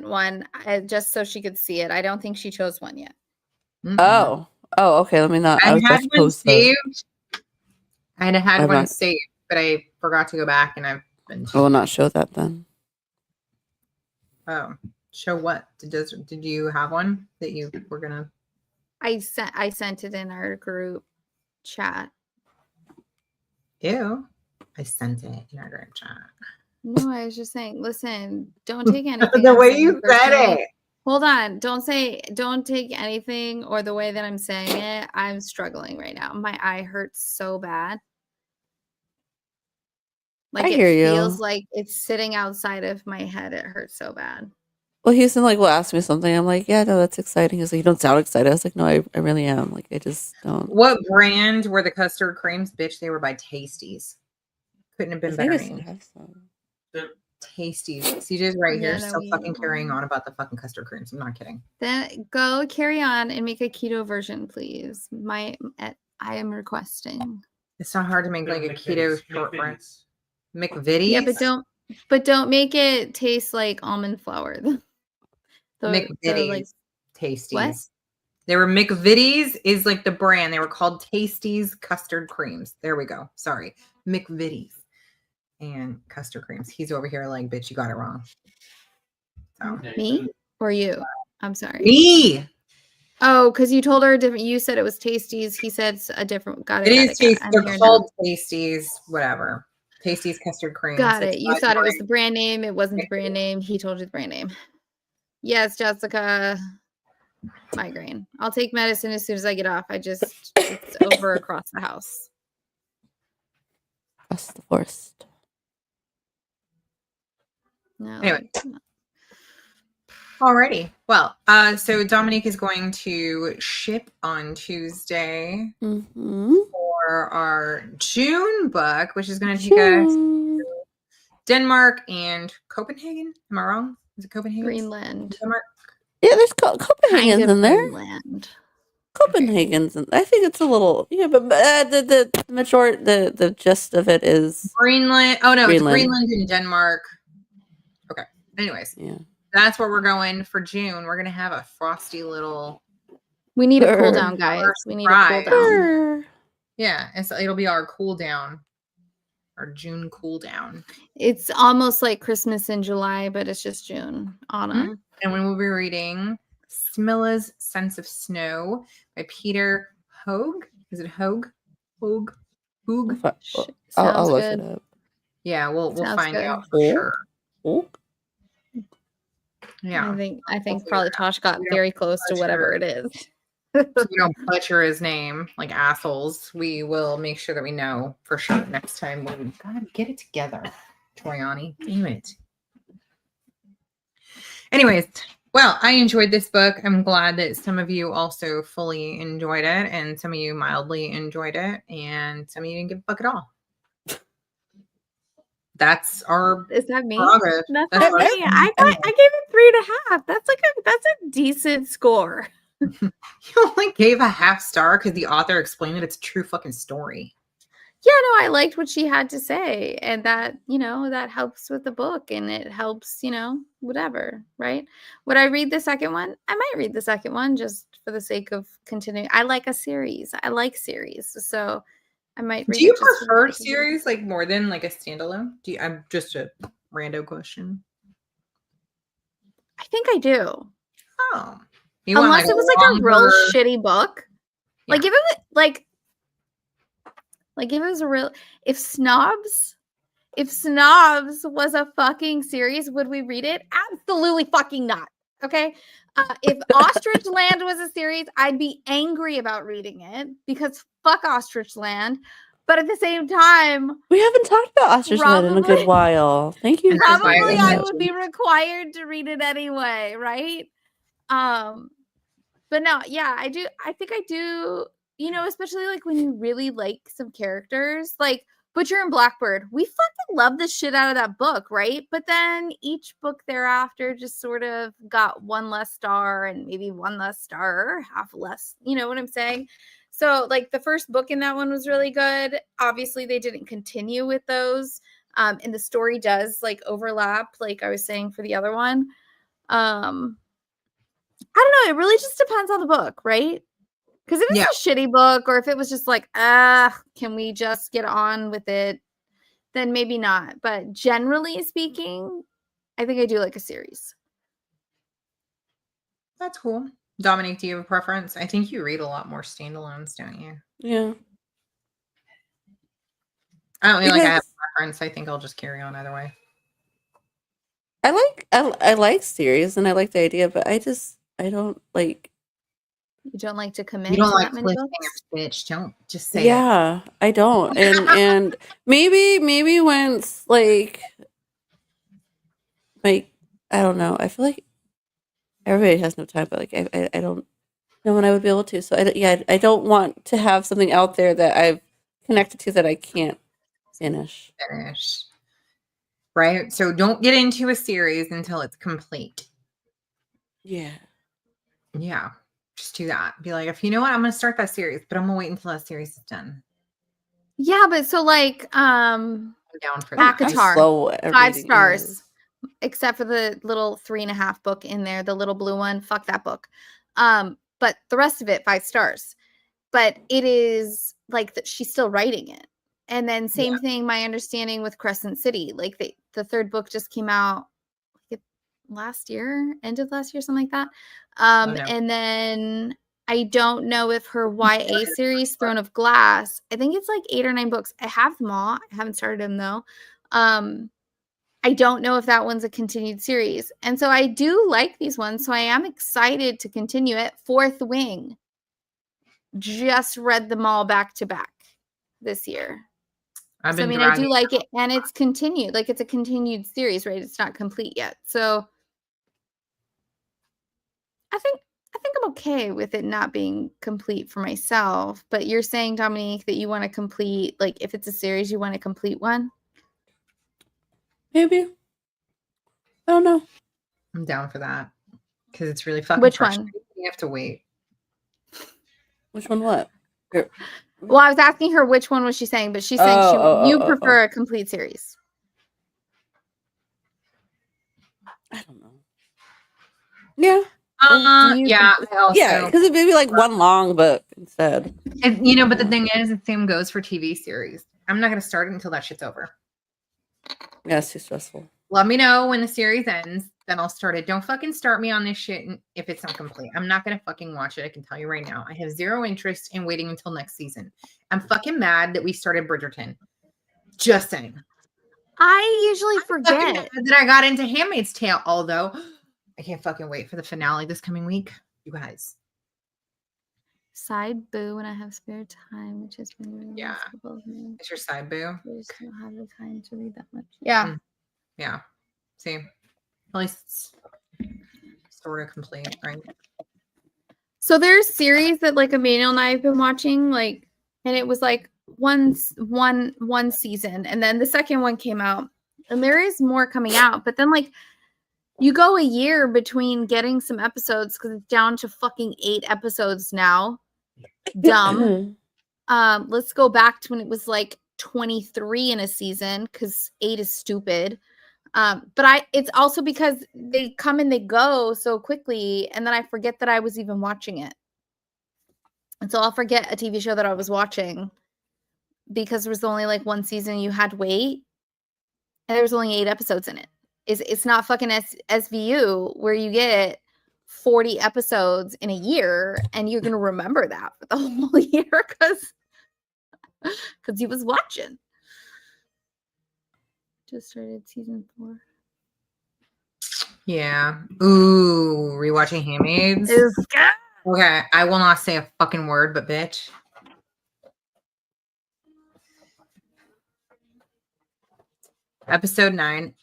one just so she could see it. I don't think she chose one yet. Mm-mm. Oh, okay. Let me not. I had one saved. I had one saved, but I forgot to go back, and I've been. I will not show that then. Oh, show what? Did you have one that you were gonna? I sent it in our group chat. Ew. I sent it in our group chat. No, I was just saying, listen, don't take anything. The way you said it. Hold on. Don't take anything or the way that I'm saying it. I'm struggling right now. My eye hurts so bad. Like, it feels like it's sitting outside of my head. It hurts so bad. Well, Houston will ask me something. I'm like, yeah, no, that's exciting. He's like, you don't sound excited. I was like, no, I really am. Like, I just don't. What brand were the custard creams? Bitch, they were by Tasties. Couldn't have been better named. tasties. CJ's right here, Yeah, no, still we fucking eat carrying them. on about the fucking custard creams. I'm not kidding. Then go carry on and make a keto version, please. I am requesting. It's not hard to make like a keto shortbread. McVitie's? Yeah, but don't make it taste like almond flour. McVitie's like Tasties. what? They were McVitie's is like the brand. They were called Tasties custard creams. There we go. Sorry. McVitie's and custard creams. He's over here like, bitch, you got it wrong. So Me or you? I'm sorry. me. Oh, because you told her a different. You said it was Tasties. He said a different. Got it. It got is it, got it. Tasties. I'm They're here called Tasties, whatever. Tasties custard creams. Got It's it. You thought it was the brand name. It wasn't the brand name. He told you the brand name. Yes, Jessica. Migraine. I'll take medicine as soon as I get off. It's over across the house. Across the forest. No. Anyway. Alrighty. Well, so Dominique is going to ship on Tuesday for our June book, which is going to take us to Denmark and Copenhagen. Am I wrong? Is it Copenhagen? Greenland. Denmark? Yeah, there's Copenhagen's in there. Greenland. Copenhagen's, and I think it's a little but the majority, the gist of it is Greenland. Oh no, it's Greenland and Denmark. Okay. Anyways, yeah, that's where we're going for June. We're gonna have a frosty little. We need a cool down, guys. We need a cool down. Yeah, it'll be our cool down, our June cool down. It's almost like Christmas in July, but it's just June. Anna. And we will be reading Smilla's Sense of Snow by Peter Hoag. Is it Hoag? Hoag? I'll look it up. Yeah, we'll find out for sure. Hoag? Yeah. I think probably Tosh got very close to whatever it is. So we don't butcher his name like assholes. We will make sure that we know for sure next time. We gotta get it together, Toriani. Damn it. Anyways, well, I enjoyed this book. I'm glad that some of you also fully enjoyed it, and some of you mildly enjoyed it, and some of you didn't give a fuck at all. That's our. Is that me? That's not me. I gave it 3.5. That's a decent score. You only gave a half star because the author explained that it's a true fucking story. Yeah, no, I liked what she had to say, and that, that helps with the book, and it helps, whatever, right? Would I read the second one? I might read the second one just for the sake of continuing. I like a series. I like series, so I might read. Do you prefer series like more than like a standalone? I'm just a rando question. I think I do. Oh, unless it was like a real shitty book, yeah. Like if it was like if it was a real, if Snobs was a fucking series, would we read it? Absolutely fucking not. Okay. If Ostrich Land was a series, I'd be angry about reading it because fuck Ostrich Land. But at the same time, we haven't talked about Ostrich Land in a good while. Thank you. Probably I would be required to read it anyway, right? But no, yeah, I do. I think I do. Especially like when you really like some characters, like Butcher and Blackbird. We fucking love the shit out of that book, right? But then each book thereafter just sort of got one less star and maybe one less star or half less. You know what I'm saying? So like the first book in that one was really good. Obviously, they didn't continue with those. And the story does like overlap, like I was saying for the other one. I don't know. It really just depends on the book, right? Because if it's a shitty book, or if it was just like, can we just get on with it? Then maybe not. But generally speaking, I think I do like a series. That's cool. Dominique, do you have a preference? I think you read a lot more standalones, don't you? Yeah. I don't feel like I have a preference. I think I'll just carry on either way. I like series and I like the idea, but I don't like. You don't like to commit. You don't to like that many cliffhangers, books? bitch. Don't just say. Yeah, I don't. And maybe when it's like I don't know. I feel like everybody has no time, but like I don't know when I would be able to. So I don't want to have something out there that I've connected to that I can't finish. right? So don't get into a series until it's complete. Yeah. Yeah. Just do that. Be like, if you know what, I'm going to start that series, but I'm going to wait until that series is done. Yeah, but so like, I'm down for that. ACOTAR, slow at 5 reading stars, anyways. except for the little 3.5 book in there, the little blue one. Fuck that book. But the rest of it, 5 stars. But it is like that she's still writing it. And then same thing, my understanding with Crescent City, like the 3rd book just came out last year, end of last year, something like that. And then I don't know if her YA series, Throne of Glass, I think it's like 8 or 9 books. I have them all. I haven't started them though. I don't know if that one's a continued series. And so I do like these ones. So I am excited to continue it. Fourth Wing. Just read them all back to back this year. I do like it, and it's continued. Like, it's a continued series, right? It's not complete yet. So I think I'm okay with it not being complete for myself. But you're saying, Dominique, that you want to complete, like, if it's a series, you want to complete one? Maybe. I don't know. I'm down for that because it's really fucking Which one? You have to wait. Which one? What? Here. Well, I was asking her which one was she saying, but she's saying you prefer a complete series. I don't know. Yeah. Yeah. Yeah, because it may be like one long book instead. And, you know, but the thing is, the same goes for TV series. I'm not going to start it until that shit's over. Yeah, it's too stressful. Let me know when the series ends, then I'll start it. Don't fucking start me on this shit if it's not complete. I'm not going to fucking watch it. I can tell you right now. I have zero interest in waiting until next season. I'm fucking mad that we started Bridgerton. Just saying. I usually forget that I got into Handmaid's Tale, although I can't fucking wait for the finale this coming week. You guys. Side boo when I have spare time, which has been really yeah. It's your side boo. I just don't have the time to read that much. Yeah. Yeah. See, at least it's sort of complete, right? So there's series that like Emmanuel and I have been watching, like, and it was like one season, and then the second one came out, and there is more coming out, but then like you go a year between getting some episodes because it's down to fucking 8 episodes now. Dumb. Let's go back to when it was like 23 in a season because 8 is stupid. But it's also because they come and they go so quickly, and then I forget that I was even watching it. And so I'll forget a TV show that I was watching because there was only like one season you had to wait, and there was only 8 episodes in it. It's not fucking SVU where you get 40 episodes in a year and you're gonna remember that for the whole year because you was watching. Just started season 4. Yeah. Ooh, rewatching Handmaids. Okay, I will not say a fucking word, but bitch. Episode 9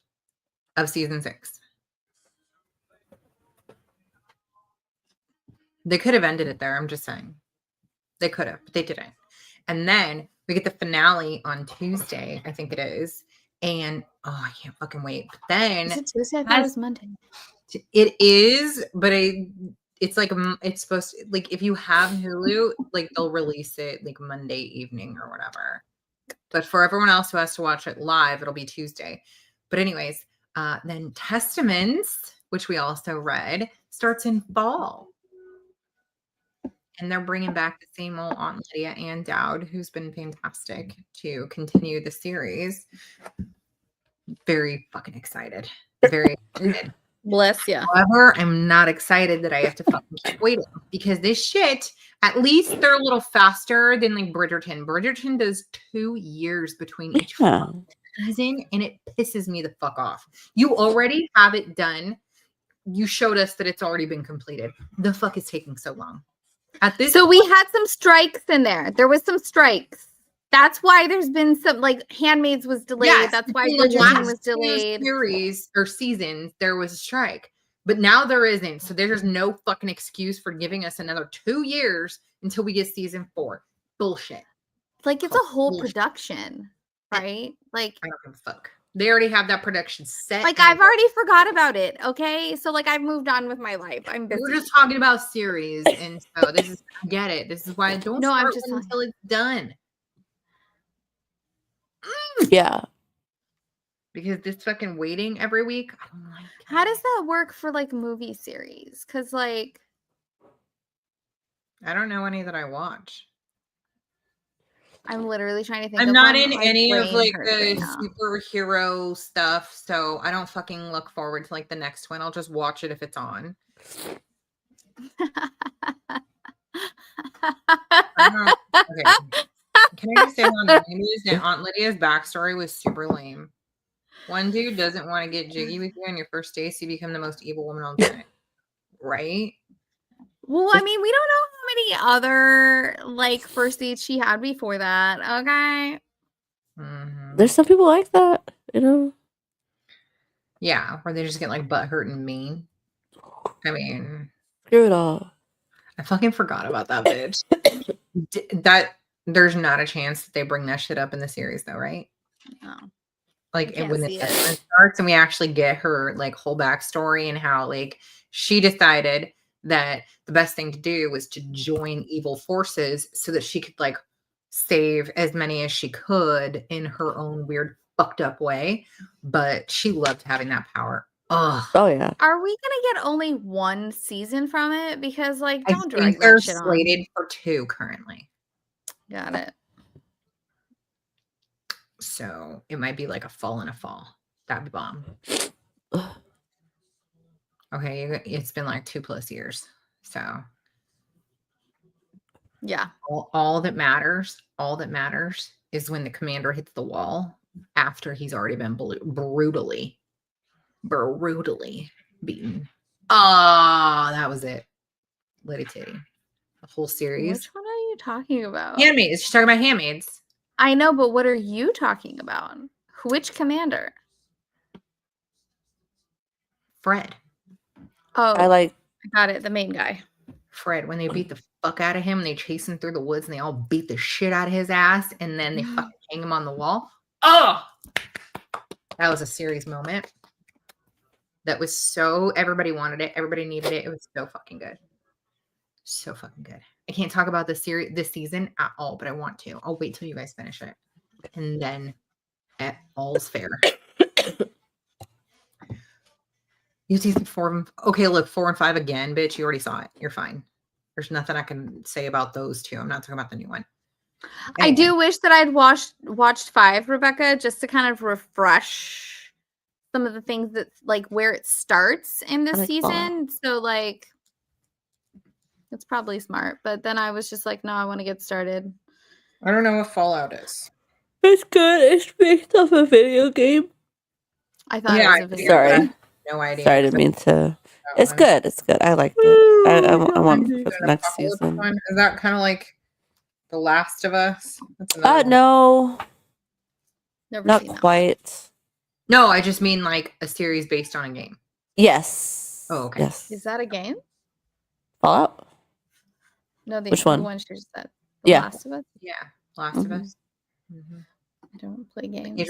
of season 6. They could have ended it there. I'm just saying. They could have, but they didn't. And then we get the finale on Tuesday, I think it is. And I can't fucking wait. But then is it Tuesday? I thought it was Monday. It is, but it's like it's supposed to, like, if you have Hulu, like they'll release it like Monday evening or whatever. But for everyone else who has to watch it live, it'll be Tuesday. But anyways, then Testaments, which we also read, starts in fall. And they're bringing back the same old Aunt Lydia and Dowd, who's been fantastic, to continue the series. Very fucking excited. Very excited. Bless you. However, I'm not excited that I have to fucking keep waiting because this shit, at least they're a little faster than like Bridgerton. Bridgerton does 2 years between each season, and it pisses me the fuck off. You already have it done. You showed us that it's already been completed. The fuck is taking so long? So we had some strikes in there. There was some strikes. That's why there's been some, like, Handmaids was delayed. Yes, that's why Bridgerton was delayed. Series or seasons, there was a strike. But now there isn't. So there's no fucking excuse for giving us another 2 years until we get season 4. Bullshit. Like, it's a whole production, right? Like, I don't give a fuck. They already have that production set. Like, I've already forgot about it. Okay, so like I've moved on with my life. I'm busy. We're just talking about series, and so this is I get it. This is why I don't start one until it's done. Yeah. Because this fucking waiting every week, I don't like it. How does that work for like movie series? Because like I don't know any that I watch. I'm literally trying to think. I'm of not one. in My any of brain like hurts the right now. superhero stuff, so I don't fucking look forward to like the next one. I'll just watch it if it's on. Okay. Can I just say Aunt Lydia's backstory was super lame. One dude doesn't want to get jiggy with you on your first date, so you become the most evil woman on the planet. Right? Well, I mean, we don't know how many other like first dates she had before that. Okay. Mm-hmm. There's some people like that, you know? Yeah, where they just get like butt hurt and mean. I mean, screw it all. I fucking forgot about that bitch. That there's not a chance that they bring that shit up in the series, though, right? No. Like when it starts and we actually get her like whole backstory and how like she decided that the best thing to do was to join evil forces so that she could like save as many as she could in her own weird fucked up way. But she loved having that power. Ugh. Oh yeah. Are we gonna get only one season from it? Because like, don't drag they're that shit on. slated for 2 currently. Got it. So it might be like a fall and a fall. That'd be bomb. Okay, it's been like 2+ years. So yeah, all that matters is when the commander hits the wall after he's already been brutally beaten. Oh, that was it. Litty titty. The whole series. Which one are you talking about? Handmaids. She's talking about Handmaids. I know, but what are you talking about? Which commander? Fred. Oh, I got it. The main guy. Fred, when they beat the fuck out of him and they chase him through the woods and they all beat the shit out of his ass and then they fucking hang him on the wall. Oh, that was a series moment. That was so, everybody wanted it. Everybody needed it. It was so fucking good. So fucking good. I can't talk about this season at all, but I want to. I'll wait till you guys finish it. And then all's fair. You season 4. Okay, look, 4 and 5 again, bitch. You already saw it. You're fine. There's nothing I can say about those 2. I'm not talking about the new one. Anyway. I do wish that I'd watched 5, Rebecca, just to kind of refresh some of the things that like where it starts in this season. So like it's probably smart. But then I was just like, no, I want to get started. I don't know what Fallout is. It's good. It's based off a video game. I thought it was a video game. No idea. Sorry, I didn't mean to. It's good. It's good. I liked it. I want the next season. One? Is that kind of like The Last of Us? No. Never not quite. No, I just mean like a series based on a game. Yes. Oh, okay. Yes. Is that a game? Fallout? No, which one? The one she just said. The Last of Us? Yeah. Last of Us. Mm-hmm. I don't play games.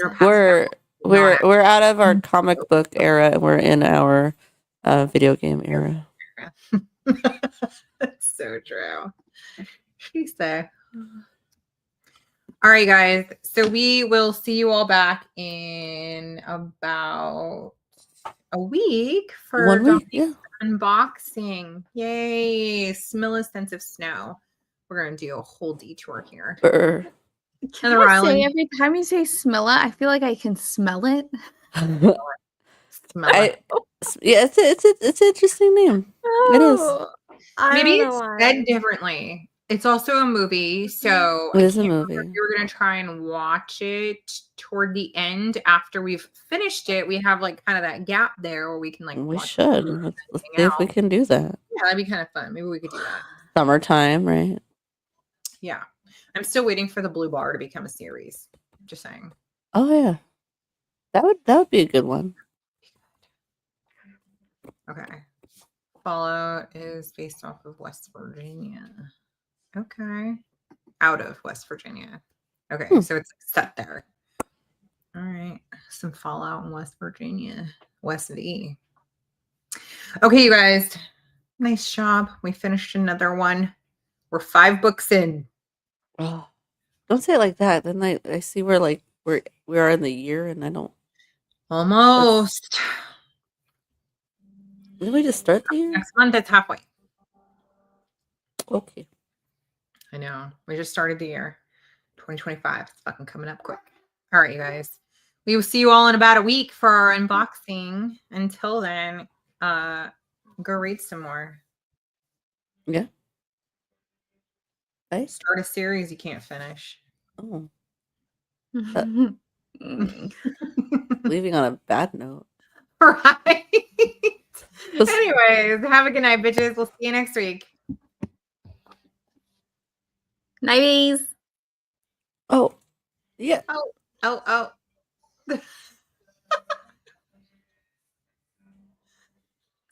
We're out of our comic book era and we're in our video game era. That's so true. She's there. All right, guys. So we will see you all back in about a week for 1 week. Yeah. Unboxing. Yay. Smell a sense of snow. We're going to do a whole detour here. Can I say every time you say smella, I feel like I can smell it. Smell it. Yeah, it's an interesting name. Oh, it is. Maybe it's said differently. It's also a movie, so it is a movie. If you were gonna try and watch it toward the end after we've finished it, we have like kind of that gap there where we can like. We should. Let's see if we can do that. Yeah, that'd be kind of fun. Maybe we could do that. Summertime, right? Yeah, I'm still waiting for the Blue Bar to become a series. Just saying. Oh yeah, that would be a good one. Okay. Fallout is based off of West Virginia. Okay. Out of West Virginia. Okay, so it's set there. All right. Some Fallout in West Virginia. West V. Okay, you guys. Nice job. We finished another one. We're 5 books in. Oh, don't say it like that. Then I see we're like we are in the year, and I don't. Almost. Didn't we just start the year? Next month, it's halfway. Okay. I know. We just started the year. 2025. It's fucking coming up quick. All right, you guys. We will see you all in about a week for our unboxing. Until then, go read some more. Yeah. Right? Start a series you can't finish. Oh. Leaving on a bad note. Right. Anyways, have a good night, bitches. We'll see you next week. Nighties. Oh. Yeah. Oh.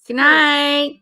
Good night.